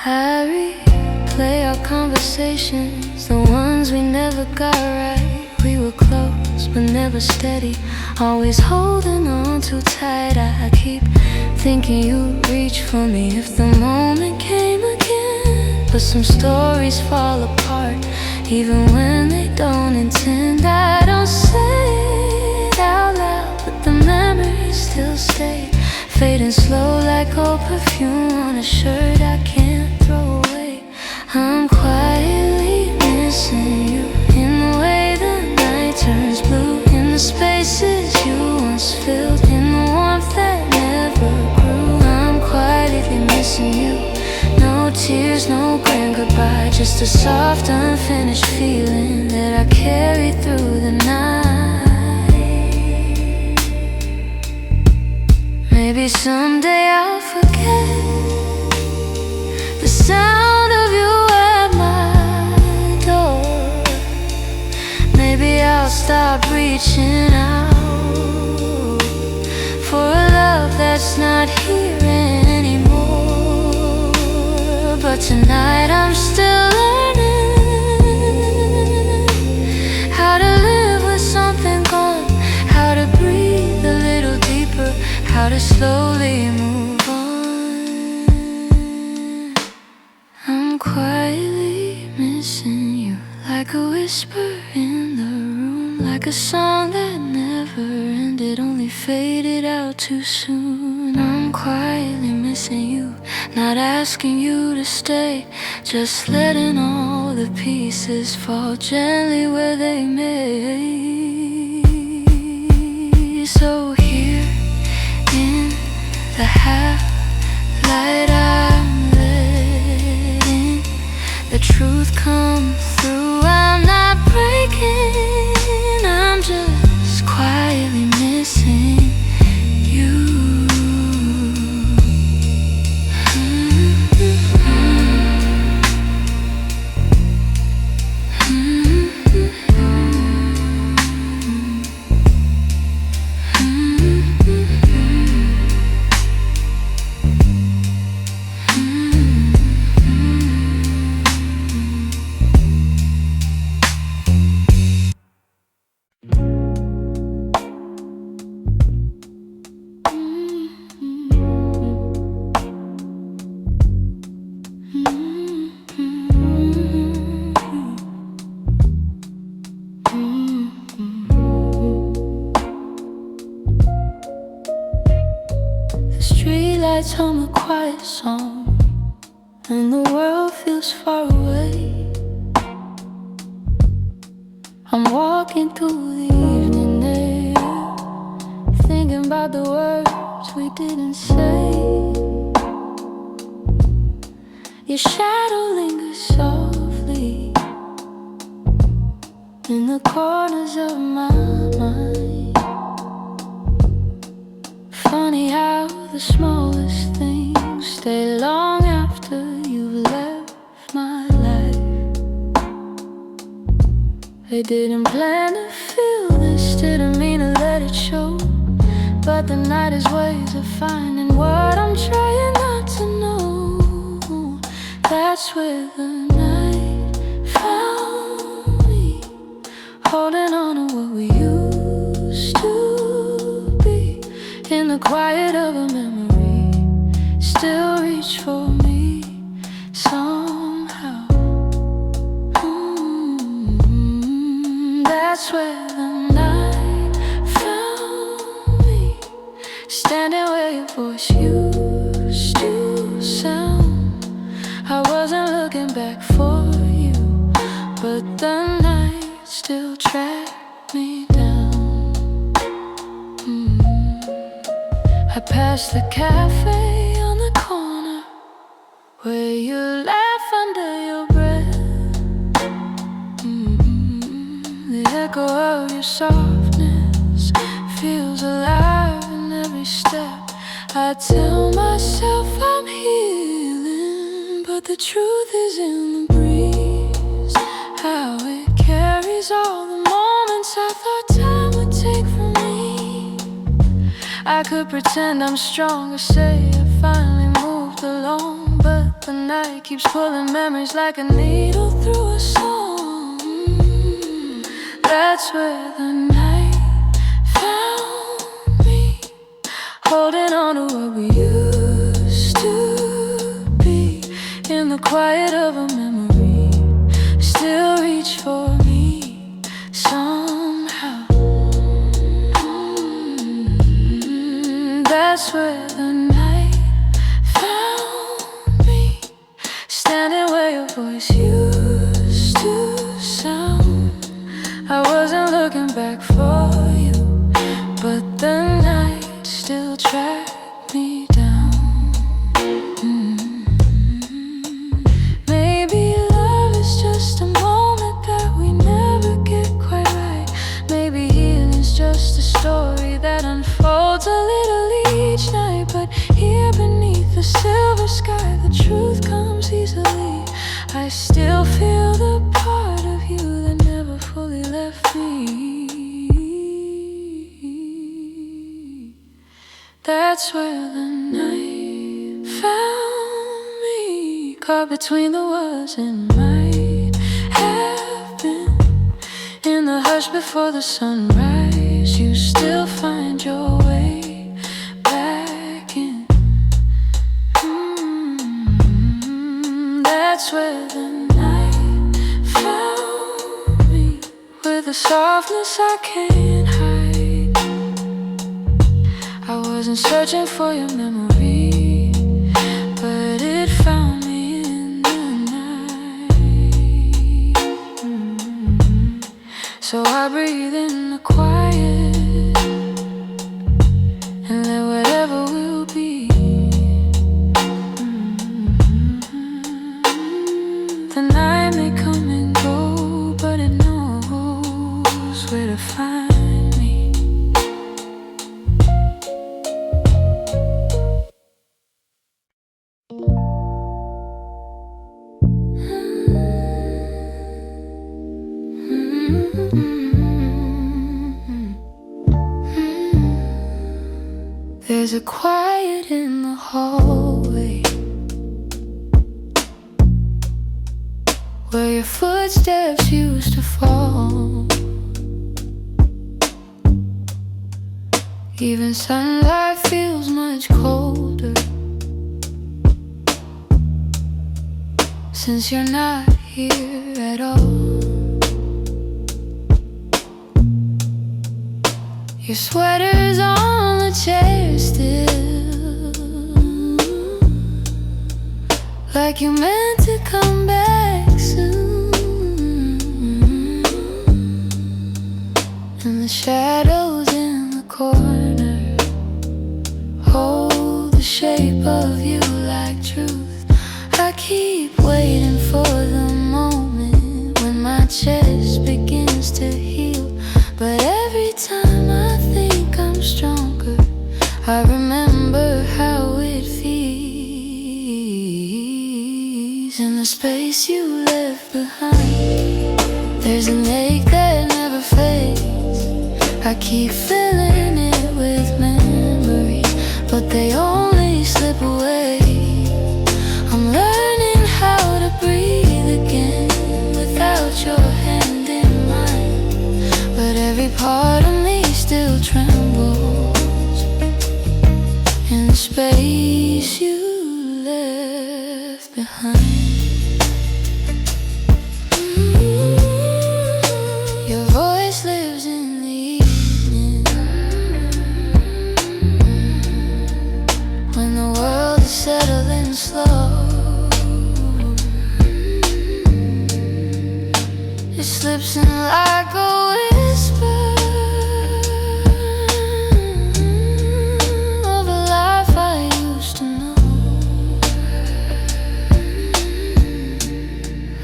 I replay our conversations, the ones we never got right. We were close but never steady, always holding on too tight. I keep thinking you'd reach for me if the moment came again, but some stories fall apart even when they don't intend. I don't say it out loud, but the memories still stay, fading fading slow like old perfume on a shirt I can't throw away. I'm quietly missing you, in the way the night turns blue, in the spaces you once filled, in the warmth that never grew. I'm quietly missing you. No tears, no grand goodbye, just a soft unfinished feeling that I carry through the night. Maybe someday I'll forget the sound of you at my door. Maybe I'll stop reaching out for a love that's not here anymore. But tonight I'm still learning how to live with something gone, how to breathe a little deeper, how to slowly move on. I'm quietly missing you, like a whisper in the room, like a song that never ended, only faded out too soon. I'm quietly missing you, not asking you to stay, just letting all the pieces fall gently where they may. So here in the half light, I'm letting the truth come through. I'm not breaking, I'm just quietly missing you. Streetlights hum a quiet song, and the world feels far away. I'm walking through the evening air, thinking about the words we didn't say. Your shadow lingers softly in the corners of my mind. Funny how the smallest things stay long after you've left my life. I didn't plan to feel this, didn't mean to let it show, but the night is ways of finding what I'm trying not to know. That's where the night found me, holding on to what we used to be. In the quiet of a memory, still reach for me somehow. That's where the night found me, standing where your voice used to sound. I wasn't looking back for you, but the night still tracked me down. I passed the cafe on the corner where you laugh under your breath. The echo of your softness feels alive in every step. I tell myself I'm healing, but the truth is in the breeze, how it carries all the moments I thought time would take from me. I could pretend I'm strong or say I finally moved along, but the night keeps pulling memories like a needle through a song. That's where the night found me, holding on to what we used to be. In the quiet of a memory, still reach for me somehow. That's where the night voice used to sound. I wasn't looking back for you, but the night still tracked me down. Maybe love is just a moment that we never get quite right. Maybe healing's just a story that unfolds a little each night. But here beneath the silver sky, the truth comes easily. I still feel the part of you that never fully left me. That's where the night found me, caught between the was and might have been. In the hush before the sunrise, you still find your way back in. That's where the night found me, with a softness I can't hide. I wasn't searching for your memory, but it found me in the night. So I breathe in the quiet and let whatever will be. The night may come and go, but it knows where to find me. There's a quiet in the hallway, where your footsteps used to fall. Even sunlight feels much colder since you're not here at all. Your sweater's on the chair still, like you meant to come back soon. And the shadows in the corner hold the shape of you like truth. I keep waiting for the moment when my chest begins to heal, but every time I think I'm stronger, I remember how it feels. In the space you left behind, there's an ache that never fades. I keep filling it with memories, but they only slip away. I'm learning how to breathe again without your hand in mine, but every part of me still trembles in the space you left behind. Your voice lives in the evening, when the world is settling slow. It slips in like a whisper of a life I used to know.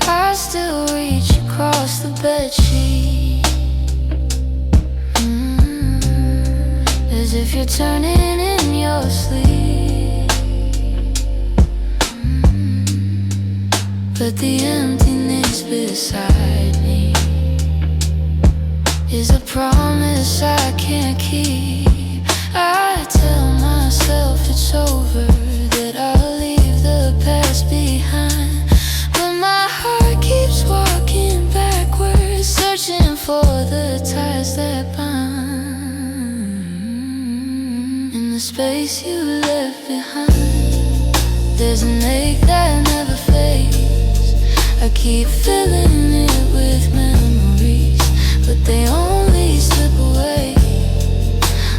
I still reach across the bedsheet, as if you're turning in your sleep. But the emptiness beside me is a promise I can't keep. I tell myself it's over, that I'll leave the past behind, but my heart keeps walking backwards, searching for the ties that bind. In the space you left behind, there's an ache that never fades. I keep filling it with memories, but they only slip away.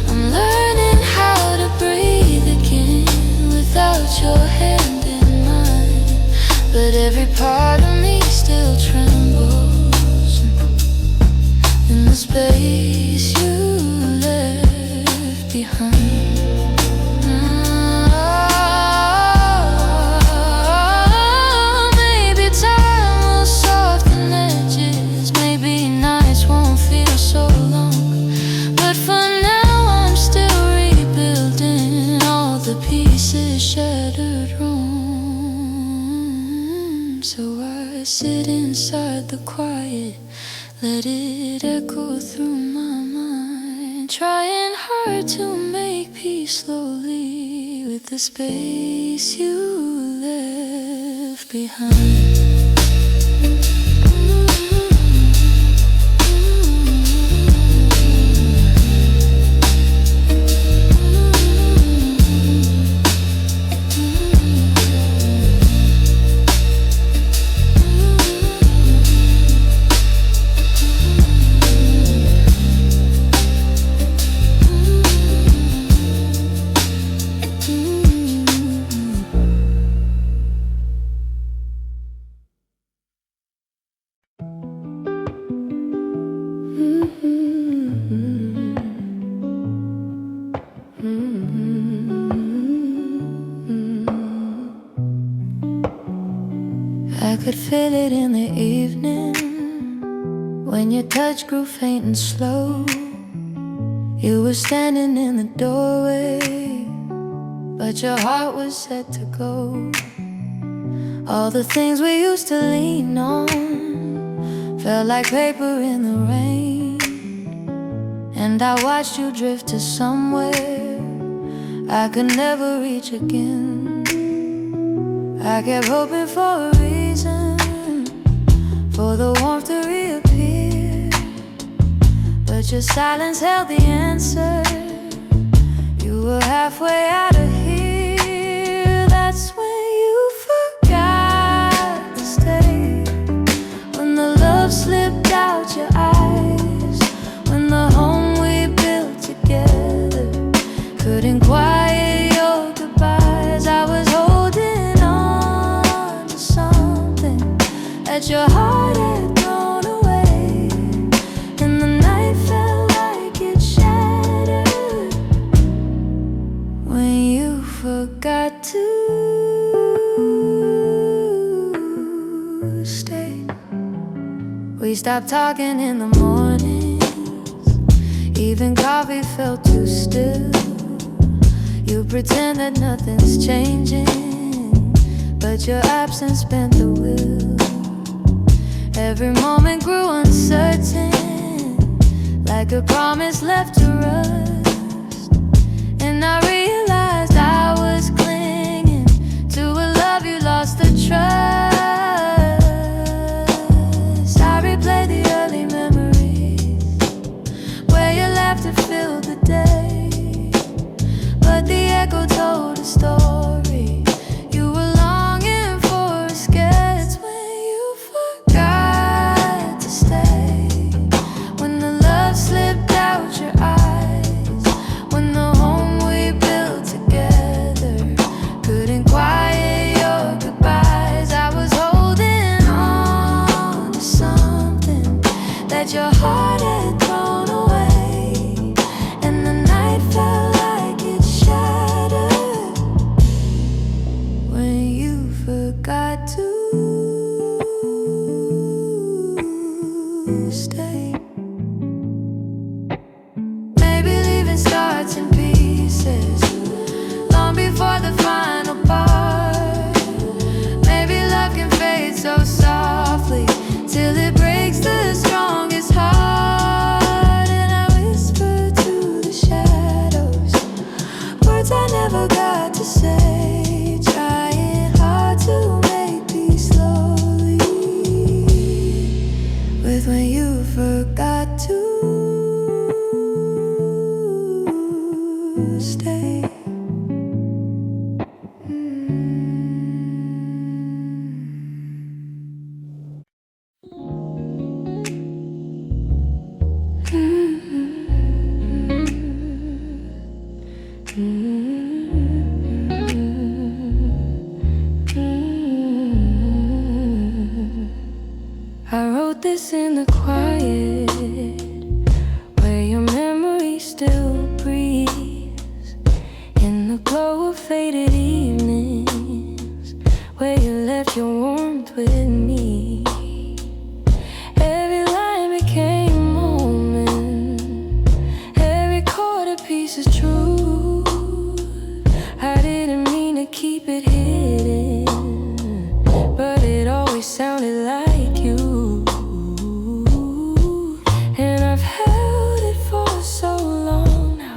I'm learning how to breathe again without your hand in mine, but but every part of me still trembles in the space you left behind. Maybe time will soften edges, maybe nights won't feel so long, but for now I'm still rebuilding all the pieces shattered wrong. So I sit inside the quiet, let it echo through my mind, trying hard to make peace slowly with the space you left behind. I could feel it in the evening when your touch grew faint and slow. You were standing in the doorway, but your heart was set to go. All the things we used to lean on felt like paper in the rain, and I watched you drift to somewhere I could never reach again. I kept hoping for a reason for the warmth to reappear, but your silence held the answer. You were halfway out of here. That's when you forgot to stay, when the love slipped out your eyes, when the home we built together couldn't quiet your goodbyes. I was holding on to something that your heart had thrown away, and the night felt like it shattered when you forgot to stay. We stopped talking in the mornings, even coffee felt too still. You pretend that nothing's changing, but your absence bent the will. Every moment grew uncertain, like a promise left to rust, and I realized I was clinging to a love you lost the trust. I replay the early memories where your laughter filled the day, but the echo told a story. You were longing for escape. It's when you forgot to stay, when the love slipped out your eyes, when the home we built together couldn't quiet your goodbyes. I was holding on to something that your heart had thrown away, and the night felt like it shattered when you forgot to stay. Maybe leaving starts in pieces long before the final part. Maybe love can fade so softly till it breaks the strongest heart. And I whisper to the shadows words I never got to say, trying hard to make peace slowly with when you forgot to stay. the quiet, where your memory still breathes, in the glow of faded evenings, where you left your warmth with me. Every line became a moment, every chord a piece of truth. I didn't mean to keep it hidden, but it always sounded like you. And I've held it for so long now,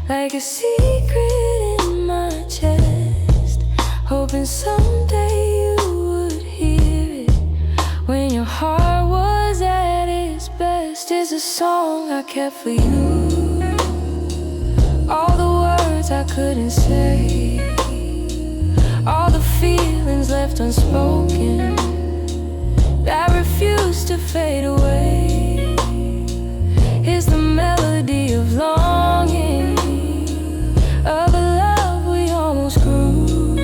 like a secret in my chest, hoping someday you would hear it when your heart was at its best. It's a song I kept for you, all the words I couldn't say, all the feelings left unspoken that refuse to fade away. It's the melody of longing, of a love we almost grew.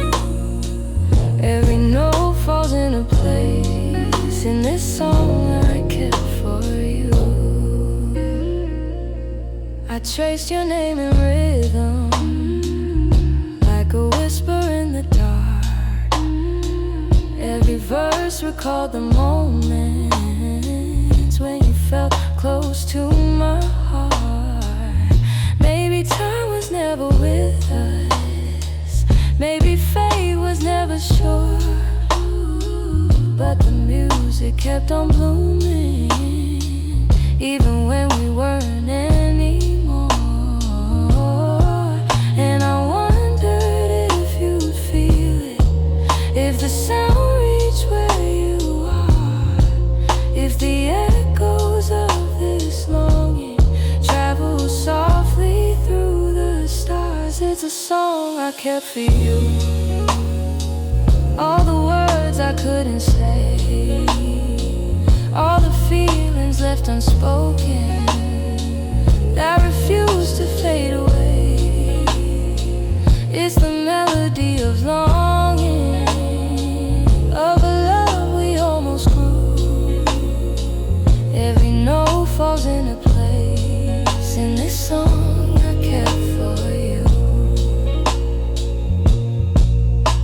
Every note falls into place in this song I kept for you. I traced your name in rhythm, like a whisper in the dark. Every verse recalled the moments when you felt close to my heart. Maybe time was never with us, maybe fate was never sure, but the music kept on blooming, even when we weren't anymore. And I wondered if you'd feel it, if the sound reached where you are, if the echoes of this longing travel softly through the stars. It's a song I kept for you, all the words I couldn't say, all the feelings left unspoken that refuse to fade away. It's the melody of longing, of a love we almost grew. Every note falls into place in this song I kept for you.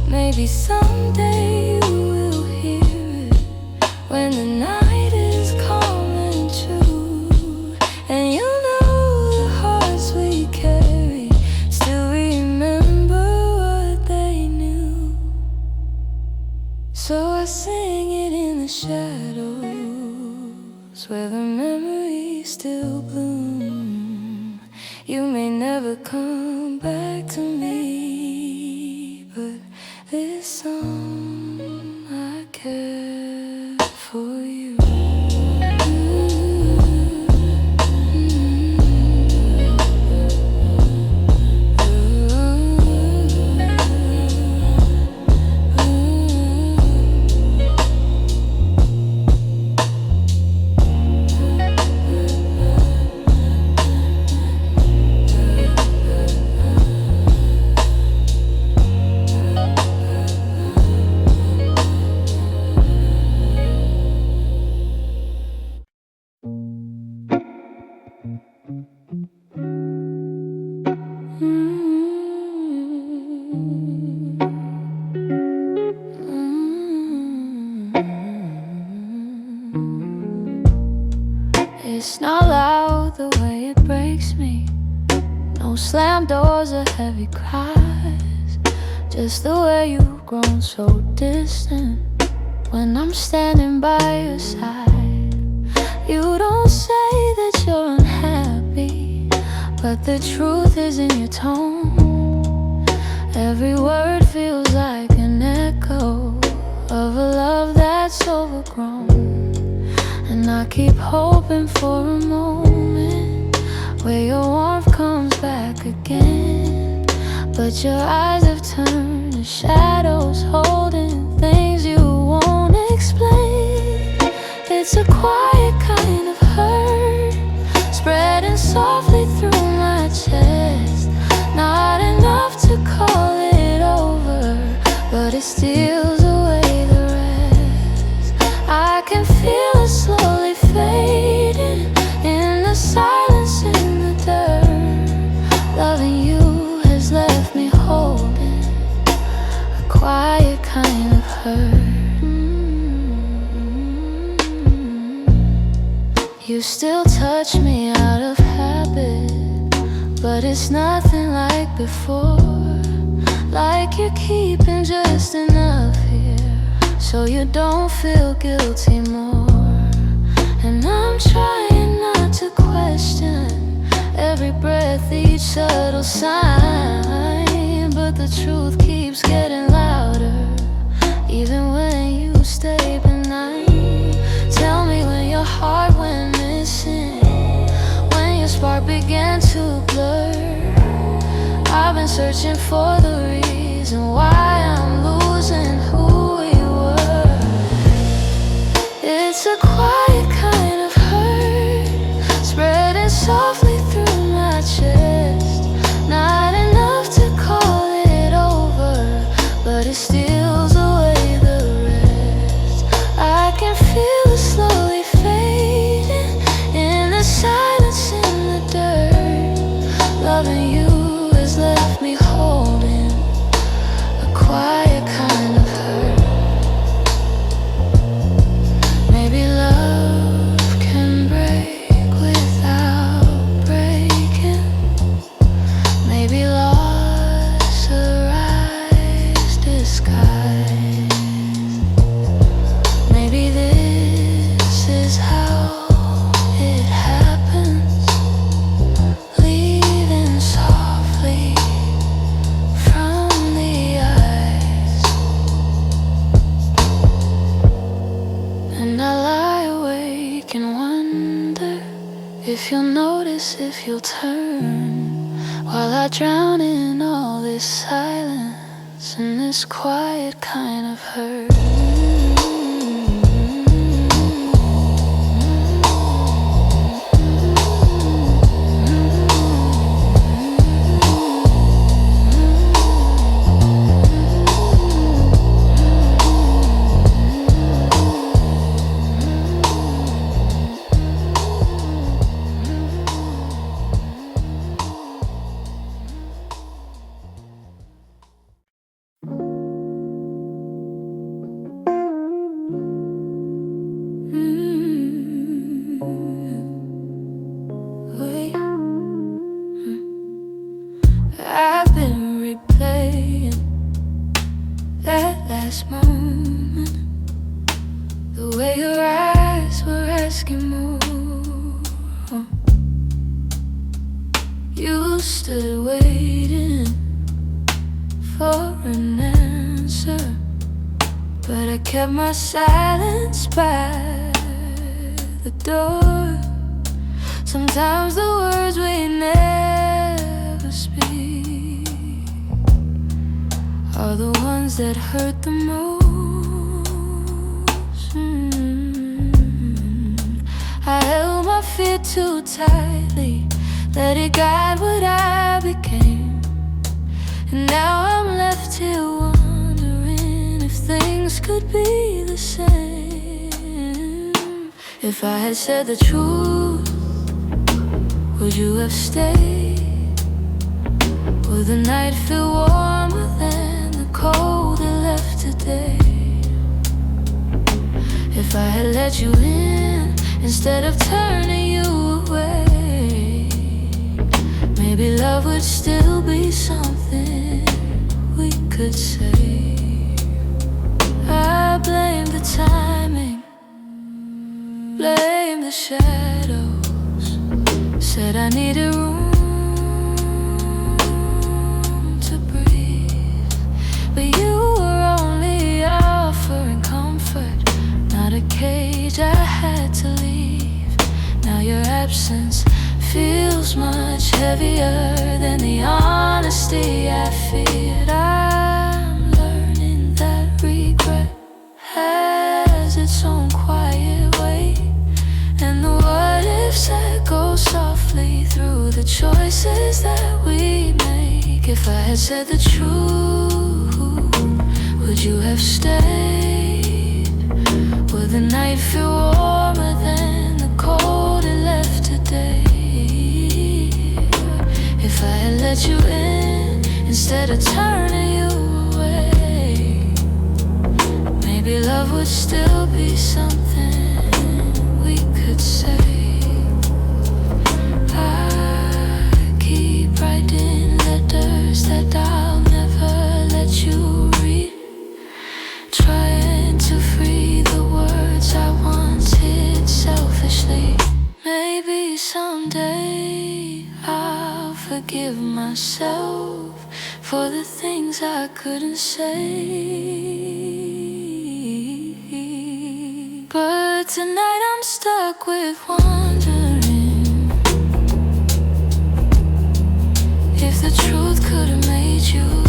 Maybe someday you will hear it when the night is calm and true, and you'll know the hearts we carry still remember what they knew. So I sing it in the shadows, where the memories still bloom. You may never come back to me, but this song I kept for you. It's not loud the way it breaks me, no slam doors or heavy cries, just the way you've grown so distant when I'm standing by your side. You don't say that you're unhappy, but the truth is in your tone. Every word feels like an echo of a love that's overgrown. And I keep hoping for a moment where your warmth comes back again, but your eyes have turned to shadows, holding things you won't explain. It's a quiet kind of hurt, spreading softly through my chest. Not enough to call it over, but it steals away the rest. I can feel it slowly fade, has left me holding a quiet kind of hurt. You still touch me out of habit, but it's nothing like before. Like you're keeping just enough here so you don't feel guilty more. And I'm trying not to question every breath, each subtle sign, but the truth keeps getting louder even when you stay benign. Tell me when your heart went missing, when your spark began to blur. I've been searching for the reason why I'm losing who we were. It's a quiet kind of hurt, spreading softly through my chest. Not enough to call it over, but it steals away the rest. I can feel it slowly fading in the silence, in the dirt. Loving you left me holding a quiet kind of hurt. Maybe love can break without breaking. Maybe loss arrives disguised. Maybe this is how it happens, leaving softly from the eyes. And I lie awake and wonder if you'll notice, if you'll turn, while I drown in all this silence and this quiet kind of hurt. I've been replaying that last moment, the way your eyes were asking more. You stood waiting for an answer, but I kept my silence by the door. Sometimes the words we never speak are the ones that hurt the most. I held my fear too tightly, let it guide what I became. And now I'm left here wondering if things could be the same. If I had said the truth, would you have stayed? Would the night feel warmer than the cold it left today? If I had let you in instead of turning you away, maybe love would still be something we could say. I blame the timing, blame the shadows, said I needed room to breathe, but you were only offering comfort, not a cage I had to leave. Now your absence feels much heavier than the honesty I feared. I'm learning that regret has its own quiet way, and the what ifs that go softly through the choices that we make. If I had said the truth, would you have stayed? Would the night feel warmer than the cold it left today? If I had let you in instead of turning you away. Maybe love would still be something we could say. I keep writing letters that I'll never let you read, trying to free the words I once hid selfishly. Maybe someday I'll forgive myself for the things I couldn't say. But tonight I'm stuck with wondering if the truth could have made you